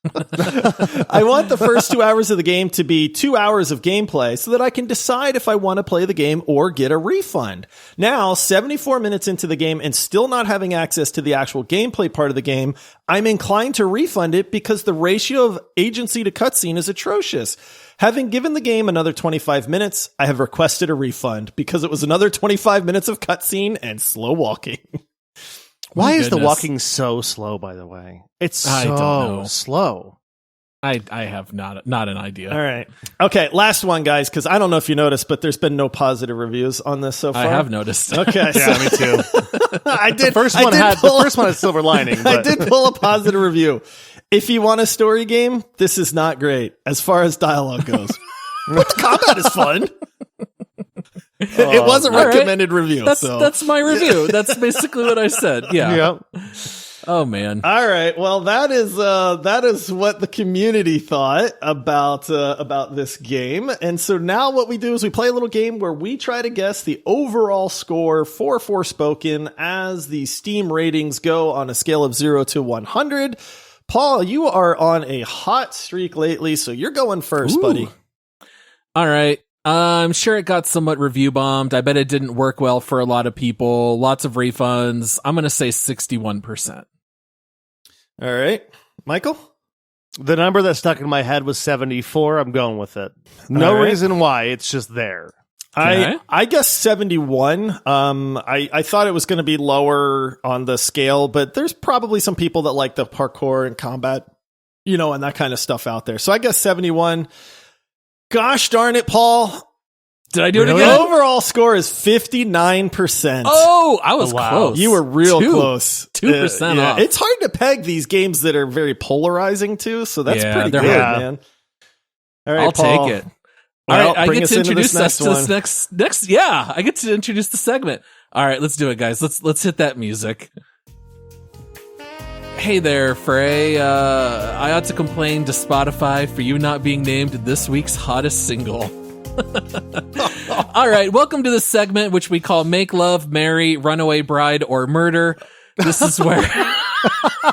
Speaker 2: I want the first 2 hours of the game to be 2 hours of gameplay so that I can decide if I want to play the game or get a refund. Now, 74 minutes into the game and still not having access to the actual gameplay part of the game, I'm inclined to refund it because the ratio of agency to cutscene is atrocious. Having given the game another 25 minutes, I have requested a refund because it was another 25 minutes of cutscene and slow walking.
Speaker 3: Why is the
Speaker 1: goodness.
Speaker 3: walking so slow, by the way? It's
Speaker 1: I don't know.
Speaker 3: so slow.
Speaker 1: I have not an idea.
Speaker 2: All right. Okay, last one, guys, because I don't know if you noticed, but there's been no positive reviews on this so far.
Speaker 1: I have noticed.
Speaker 2: Okay.
Speaker 3: Yeah, me too.
Speaker 2: The
Speaker 3: First one had silver lining. But
Speaker 2: I did pull a positive review. If you want a story game, this is not great as far as dialogue goes. But the combat is fun. It was a
Speaker 1: All right.
Speaker 2: recommended review.
Speaker 1: That's my review. That's basically what I said. Yeah.
Speaker 3: Yep.
Speaker 1: Oh man.
Speaker 2: All right. Well, that is what the community thought about this game. And so now what we do is we play a little game where we try to guess the overall score for Forspoken as the Steam ratings go on a scale of 0 to 100. Paul, you are on a hot streak lately, so you're going first, buddy.
Speaker 1: All right. I'm sure it got somewhat review bombed. I bet it didn't work well for a lot of people. Lots of refunds. I'm going to say 61%.
Speaker 2: All right. Michael?
Speaker 3: The number that stuck in my head was 74. I'm going with it. No reason why. It's just there.
Speaker 2: I guess 71. I thought it was going to be lower on the scale, but there's probably some people that like the parkour and combat, and that kind of stuff out there. So I guess 71. Gosh darn it, Paul.
Speaker 1: Did I do it
Speaker 2: The
Speaker 1: again?
Speaker 2: overall score is 59%.
Speaker 1: Oh, I was close.
Speaker 2: You were real close.
Speaker 1: 2% off.
Speaker 2: It's hard to peg these games that are very polarizing too, so that's pretty good,
Speaker 3: hard.
Speaker 2: man. All right,
Speaker 1: I'll
Speaker 2: Paul.
Speaker 1: take it.
Speaker 2: Well,
Speaker 1: All right, I
Speaker 2: bring
Speaker 1: get
Speaker 2: us
Speaker 1: to
Speaker 2: into
Speaker 1: introduce
Speaker 2: this
Speaker 1: us to
Speaker 2: next
Speaker 1: this
Speaker 2: one.
Speaker 1: next. Yeah, I get to introduce the segment. All right, let's do it, guys. Let's hit that music. Hey there, Frey. I ought to complain to Spotify for you not being named this week's hottest single. All right, welcome to this segment, which we call Make Love, Marry, Runaway Bride, or Murder. This is where...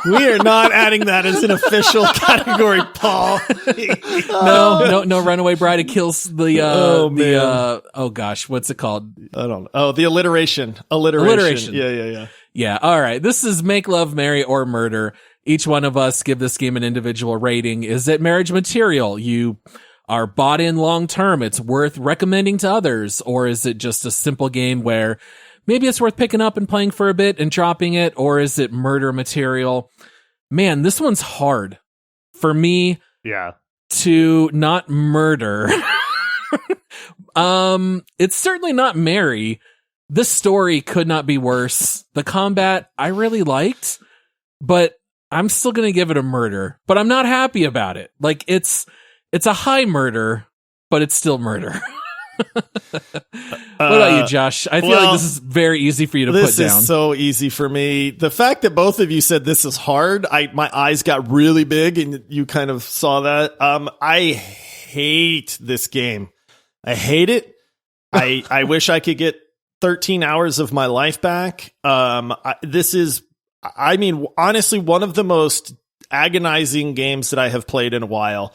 Speaker 2: We are not adding that as an official category, Paul.
Speaker 1: No, Runaway Bride. It kills the, oh gosh, what's it called?
Speaker 2: I don't know. Oh, the alliteration.
Speaker 1: Alliteration.
Speaker 2: Yeah.
Speaker 1: Yeah, all right. This is Make Love, Marry, or Murder. Each one of us give this game an individual rating. Is it marriage material? You are bought in long term. It's worth recommending to others. Or is it just a simple game where maybe it's worth picking up and playing for a bit and dropping it? Or is it murder material? Man, this one's hard for me to not murder. It's certainly not marry. This story could not be worse. The combat I really liked, but I'm still going to give it a murder, but I'm not happy about it. Like it's a high murder, but it's still murder. What about you, Josh? I feel like this is very easy for you to put down.
Speaker 2: This is so easy for me. The fact that both of you said this is hard, my eyes got really big and you kind of saw that. I hate this game. I hate it. I wish I could get 13 hours of my life back. This is, honestly, one of the most agonizing games that I have played in a while.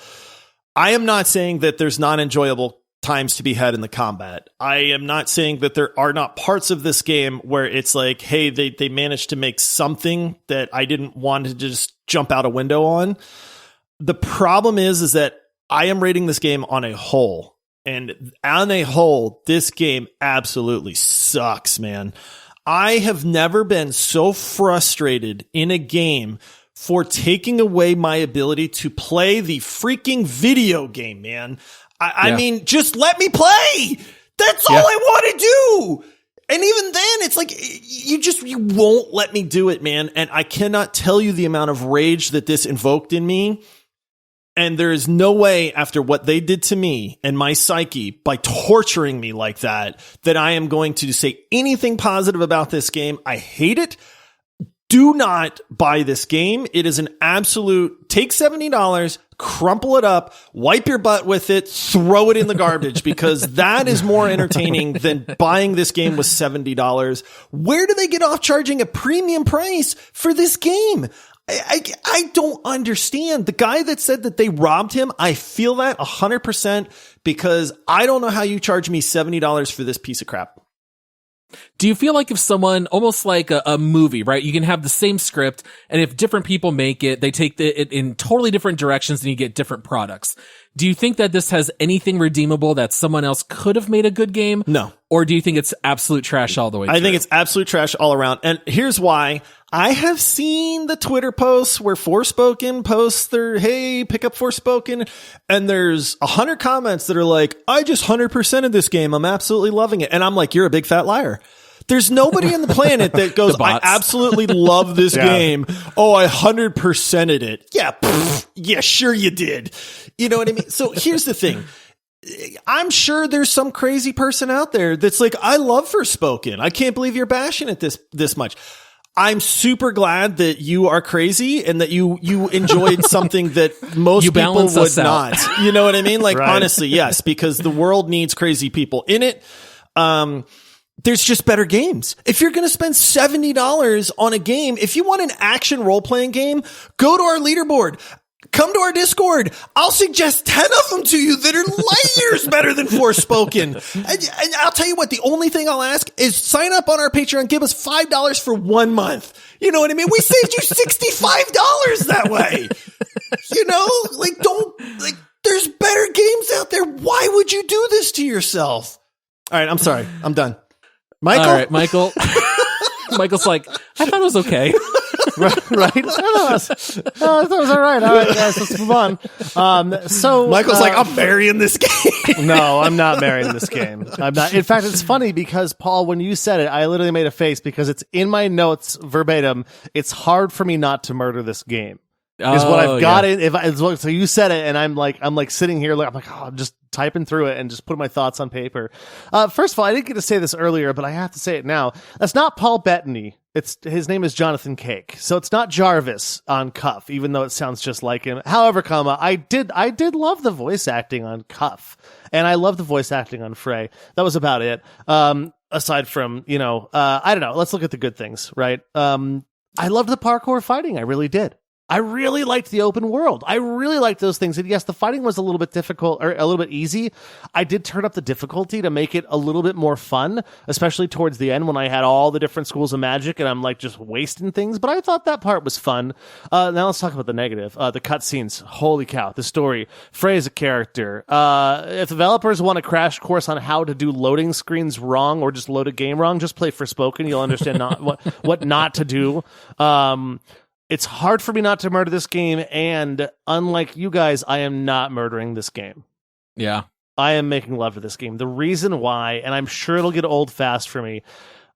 Speaker 2: I am not saying that there's not enjoyable times to be had in the combat. I am not saying that there are not parts of this game where it's like, hey, they managed to make something that I didn't want to just jump out a window on. The problem is that I am rating this game on a whole. And on a whole, this game absolutely sucks, man. I have never been so frustrated in a game for taking away my ability to play the freaking video game, man. I mean, just let me play. That's all I want to do. And even then, it's like, you won't let me do it, man. And I cannot tell you the amount of rage that this invoked in me. And there is no way, after what they did to me and my psyche by torturing me like that, that I am going to say anything positive about this game. I hate it. Do not buy this game. It is an absolute, take $70, crumple it up, wipe your butt with it, throw it in the garbage, because that is more entertaining than buying this game with $70. Where do they get off charging a premium price for this game? I don't understand. The guy that said that they robbed him, I feel that 100%, because I don't know how you charge me $70 for this piece of crap.
Speaker 1: Do you feel like if someone, almost like a movie, right? You can have the same script, and if different people make it, they take it in totally different directions and you get different products. Do you think that this has anything redeemable that someone else could have made a good game?
Speaker 2: No.
Speaker 1: Or do you think it's absolute trash all the way through?
Speaker 2: I think it's absolute trash all around. And here's why. I have seen the Twitter posts where Forspoken posts their, hey, pick up Forspoken. And there's 100 comments that are like, I just 100%ed this game. I'm absolutely loving it. And I'm like, you're a big fat liar. There's nobody on the planet that goes, I absolutely love this game. Oh, I 100%ed it. Yeah, sure you did. You know what I mean? So here's the thing. I'm sure there's some crazy person out there that's like, I love Forspoken. I can't believe you're bashing it this much. I'm super glad that you are crazy and that you enjoyed something that most people would not. You know what I mean? Like, honestly, yes, because the world needs crazy people in it. There's just better games. If you're going to spend $70 on a game, if you want an action role-playing game, go to our leaderboard. Come to our Discord. I'll suggest 10 of them to you that are light years better than Forspoken. And I'll tell you what, the only thing I'll ask is sign up on our Patreon. Give us $5 for 1 month. You know what I mean? We saved you $65 that way. You know, there's better games out there. Why would you do this to yourself? All right, I'm sorry. I'm done. Michael?
Speaker 1: All right, Michael. Michael's like, I thought it was okay.
Speaker 3: Right? I thought it was all right. All right, guys, let's move on. So
Speaker 2: Michael's like, I'm marrying this game.
Speaker 3: No, I'm not marrying this game. I'm not. In fact, it's funny because, Paul, when you said it, I literally made a face because it's in my notes verbatim. It's hard for me not to murder this game. Is what I've got in. So you said it, and I'm like sitting here, I'm just typing through it and just putting my thoughts on paper. First of all, I didn't get to say this earlier, but I have to say it now. That's not Paul Bettany. His name is Jonathan Cake, so it's not Jarvis on Cuff, even though it sounds just like him. However, I did love the voice acting on Cuff, and I love the voice acting on Frey. That was about it. Aside from I don't know. Let's look at the good things, right? I loved the parkour fighting. I really did. I really liked the open world. I really liked those things. And yes, the fighting was a little bit difficult or a little bit easy. I did turn up the difficulty to make it a little bit more fun, especially towards the end when I had all the different schools of magic and I'm like just wasting things. But I thought that part was fun. Now let's talk about the negative. The cutscenes. Holy cow. The story. Frey is a character. If developers want a crash course on how to do loading screens wrong or just load a game wrong, just play Forspoken. You'll understand what not to do. It's hard for me not to murder this game, and unlike you guys, I am not murdering this game.
Speaker 1: Yeah.
Speaker 3: I am making love to this game. The reason why, and I'm sure it'll get old fast for me,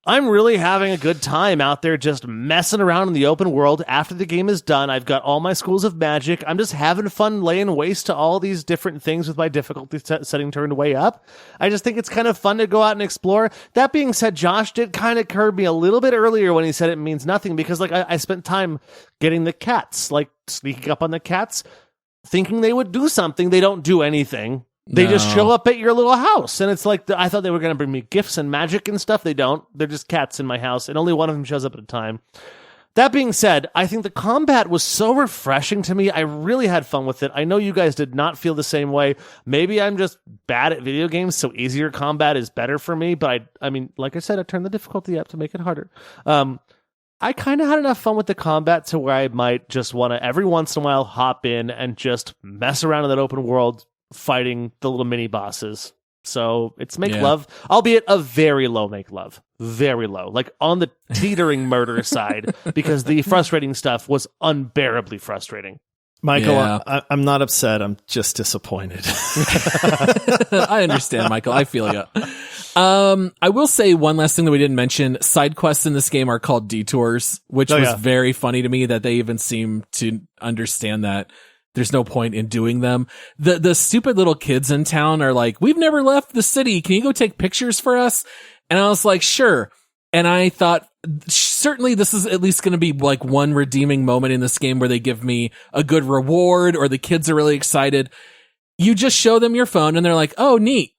Speaker 3: I'm really having a good time out there just messing around in the open world. After the game is done, I've got all my schools of magic. I'm just having fun laying waste to all these different things with my difficulty setting turned way up. I just think it's kind of fun to go out and explore. That being said, Josh did kind of curb me a little bit earlier when he said it means nothing because I spent time getting the cats, sneaking up on the cats, thinking they would do something. They don't do anything. They just show up at your little house. And it's like, I thought they were going to bring me gifts and magic and stuff. They don't. They're just cats in my house. And only one of them shows up at a time. That being said, I think the combat was so refreshing to me. I really had fun with it. I know you guys did not feel the same way. Maybe I'm just bad at video games, so easier combat is better for me. But I mean, like I said, I turned the difficulty up to make it harder. I kind of had enough fun with the combat to where I might just want to every once in a while hop in and just mess around in that open world, fighting the little mini bosses. So it's make love, albeit a very low make love. Very low. Like on the teetering murder side, because the frustrating stuff was unbearably frustrating.
Speaker 2: Michael, I'm not upset. I'm just disappointed.
Speaker 1: I understand, Michael. I feel you. I will say one last thing that we didn't mention. Side quests in this game are called detours, which was very funny to me that they even seem to understand that there's no point in doing them. The stupid little kids in town are like, we've never left the city. Can you go take pictures for us? And I was like, sure. And I thought, certainly this is at least going to be like one redeeming moment in this game where they give me a good reward or the kids are really excited. You just show them your phone and they're like, oh, neat.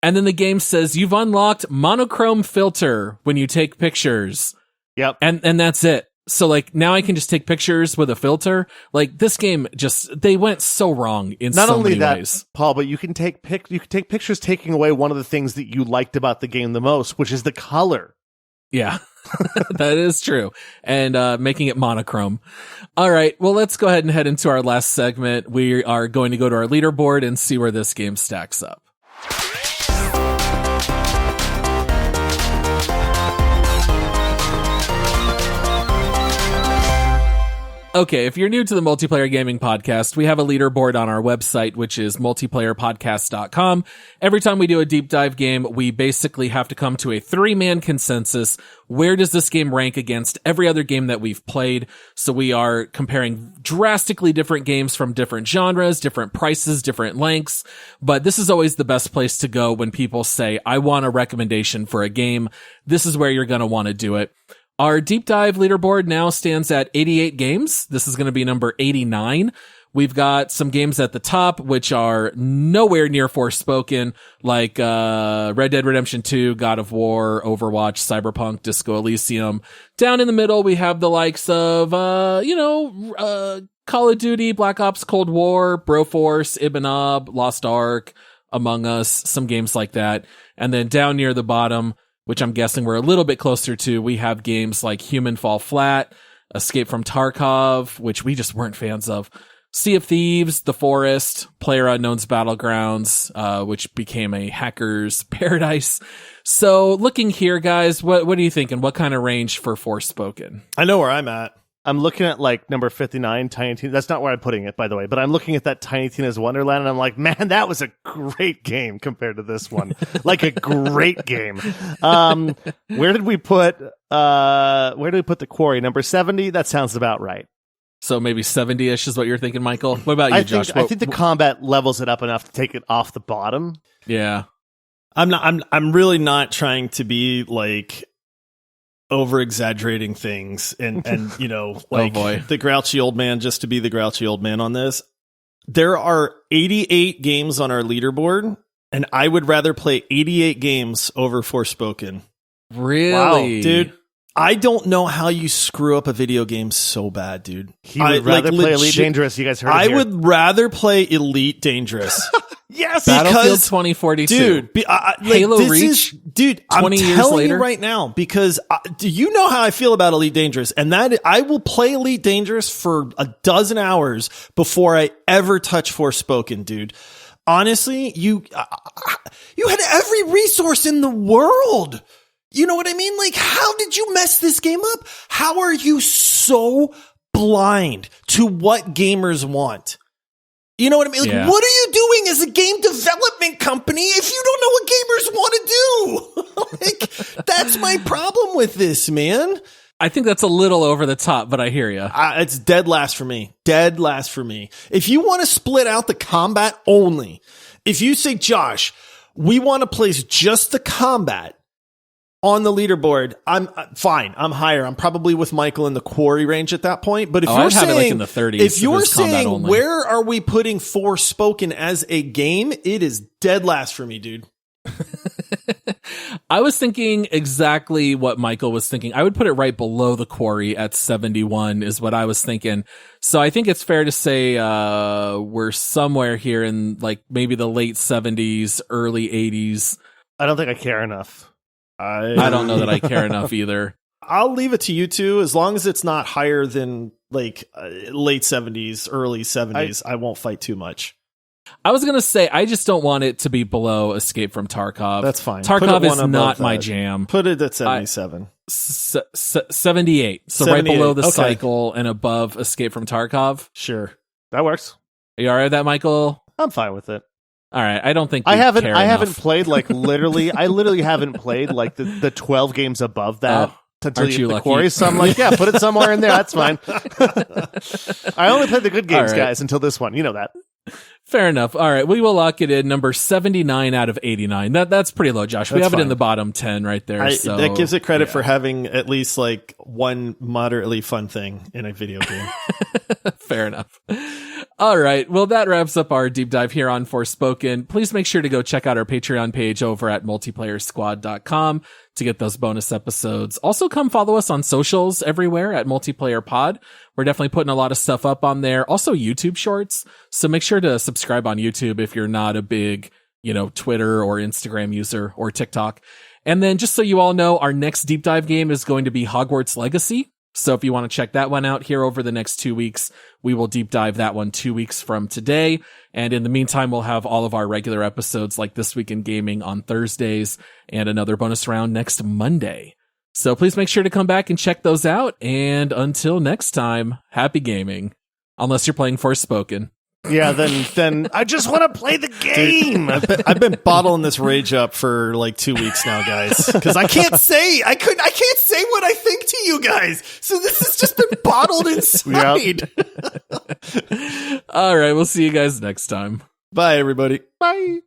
Speaker 1: And then the game says you've unlocked monochrome filter when you take pictures.
Speaker 3: Yep.
Speaker 1: And that's it. So like now I can just take pictures with a filter. Like this game they went so wrong in
Speaker 3: Not
Speaker 1: so
Speaker 3: only
Speaker 1: many
Speaker 3: that,
Speaker 1: ways.
Speaker 3: Paul, but you can take pictures taking away one of the things that you liked about the game the most, which is the color.
Speaker 1: Yeah, that is true. And making it monochrome. All right. Well, let's go ahead and head into our last segment. We are going to go to our leaderboard and see where this game stacks up. Okay, if you're new to the Multiplayer Gaming Podcast, we have a leaderboard on our website, which is multiplayerpodcast.com. Every time we do a deep dive game, we basically have to come to a 3-man consensus. Where does this game rank against every other game that we've played? So we are comparing drastically different games from different genres, different prices, different lengths. But this is always the best place to go when people say, I want a recommendation for a game. This is where you're going to want to do it. Our deep dive leaderboard now stands at 88 games. This is going to be number 89. We've got some games at the top, which are nowhere near Forspoken, like Red Dead Redemption 2, God of War, Overwatch, Cyberpunk, Disco Elysium. Down in the middle, we have the likes of, Call of Duty, Black Ops Cold War, Broforce, Ibanob, Lost Ark, Among Us, some games like that. And then down near the bottom, which I'm guessing we're a little bit closer to, we have games like Human Fall Flat, Escape from Tarkov, which we just weren't fans of, Sea of Thieves, The Forest, PlayerUnknown's Battlegrounds, which became a hacker's paradise. So looking here, guys, what are you thinking? What kind of range for Forspoken?
Speaker 2: I know where I'm at.
Speaker 3: I'm looking at like number 59, Tiny Tina. That's not where I'm putting it, by the way, but I'm looking at that Tiny Tina's Wonderland and I'm like, man, that was a great game compared to this one. Like a great game. Where did we put the Quarry? Number 70? That sounds about right.
Speaker 1: So maybe 70-ish is what you're thinking, Michael? What about you, Josh?
Speaker 3: I think the combat levels it up enough to take it off the bottom.
Speaker 1: Yeah.
Speaker 2: I'm really not trying to be like over exaggerating things and like the grouchy old man just to be the grouchy old man on this. There are 88 games on our leaderboard, and I would rather play 88 games over Forspoken.
Speaker 1: Really?
Speaker 2: Wow, dude. I don't know how you screw up a video game so bad, dude.
Speaker 3: He would rather play Elite Dangerous. You guys heard it
Speaker 2: I
Speaker 3: here.
Speaker 2: would rather play Elite Dangerous.
Speaker 3: Yes,
Speaker 1: Battlefield 2042,
Speaker 2: dude.
Speaker 1: Halo Reach,
Speaker 2: dude.
Speaker 1: 20
Speaker 2: I'm
Speaker 1: years
Speaker 2: telling
Speaker 1: later?
Speaker 2: you right now because do you know how I feel about Elite Dangerous? And that I will play Elite Dangerous for a dozen hours before I ever touch Forspoken, dude. Honestly, you had every resource in the world. You know what I mean? Like, how did you mess this game up? How are you so blind to what gamers want? You know what I mean? Like,
Speaker 1: Yeah.
Speaker 2: What are you doing as a game development company if you don't know what gamers want to do? Like, that's my problem with this, man.
Speaker 1: I think that's a little over the top, but I hear you.
Speaker 2: It's dead last for me. Dead last for me. If you want to split out the combat only, if you say, Josh, we want to place just the combat on the leaderboard, I'm fine. I'm higher. I'm probably with Michael in the Quarry range at that point. But if you're
Speaker 1: I'd have
Speaker 2: saying,
Speaker 1: it like in the 30s,
Speaker 2: if you're
Speaker 1: it's combat
Speaker 2: saying
Speaker 1: only.
Speaker 2: where are we putting Forspoken as a game, it is dead last for me, dude.
Speaker 1: I was thinking exactly what Michael was thinking. I would put it right below the Quarry at 71 is what I was thinking. So I think it's fair to say we're somewhere here in like maybe the late 70s, early 80s.
Speaker 3: I don't think I care enough.
Speaker 1: I don't know that I care enough either.
Speaker 2: I'll leave it to you two. As long as it's not higher than like late 70s, early 70s, I won't fight too much.
Speaker 1: I was going to say, I just don't want it to be below Escape from Tarkov.
Speaker 2: That's fine. Put
Speaker 1: Tarkov
Speaker 2: it
Speaker 1: is
Speaker 2: one
Speaker 1: not
Speaker 2: above
Speaker 1: my
Speaker 2: that.
Speaker 1: jam.
Speaker 2: Put it at 77.
Speaker 1: 78. So
Speaker 2: 78.
Speaker 1: right below the
Speaker 2: Okay.
Speaker 1: cycle and above Escape from Tarkov.
Speaker 2: Sure.
Speaker 3: That works.
Speaker 1: Are you all right with that, Michael?
Speaker 3: I'm fine with it.
Speaker 1: All right. I don't think
Speaker 3: I
Speaker 1: you
Speaker 3: haven't
Speaker 1: care
Speaker 3: haven't
Speaker 1: enough.
Speaker 3: played like literally haven't played like the 12 games above that.
Speaker 1: Oh,
Speaker 3: Until
Speaker 1: aren't
Speaker 3: you
Speaker 1: you
Speaker 3: get the
Speaker 1: lucky?
Speaker 3: Quarry, so I'm like, yeah, put it somewhere in there. That's fine. I only played the good games,
Speaker 1: All right.
Speaker 3: guys, until this one. You know that.
Speaker 1: Fair enough. All right. We will lock it in number 79 out of 89. That's pretty low, Josh. We
Speaker 2: That's
Speaker 1: have it in
Speaker 2: fine.
Speaker 1: the bottom 10 right there. So
Speaker 2: that gives it credit
Speaker 1: yeah.
Speaker 2: for having at least like one moderately fun thing in a video game.
Speaker 1: Fair enough. All right. Well, that wraps up our deep dive here on Forspoken. Please make sure to go check out our Patreon page over at multiplayersquad.com to get those bonus episodes. Also, come follow us on socials everywhere at Multiplayer Pod. We're definitely putting a lot of stuff up on there. Also, YouTube shorts. So make sure to subscribe on YouTube if you're not a big, Twitter or Instagram user or TikTok. And then just so you all know, our next deep dive game is going to be Hogwarts Legacy. So if you want to check that one out here over the next 2 weeks, we will deep dive that one 2 weeks from today. And in the meantime, we'll have all of our regular episodes like This Week in Gaming on Thursdays and another bonus round next Monday. So please make sure to come back and check those out. And until next time, happy gaming. Unless you're playing Forspoken.
Speaker 3: Yeah, then I just want to play the game.
Speaker 2: I've been bottling this rage up for like 2 weeks now, guys, because I can't say what I think to you guys. So this has just been bottled inside.
Speaker 1: All right. We'll see you guys next time.
Speaker 2: Bye, everybody.
Speaker 3: Bye.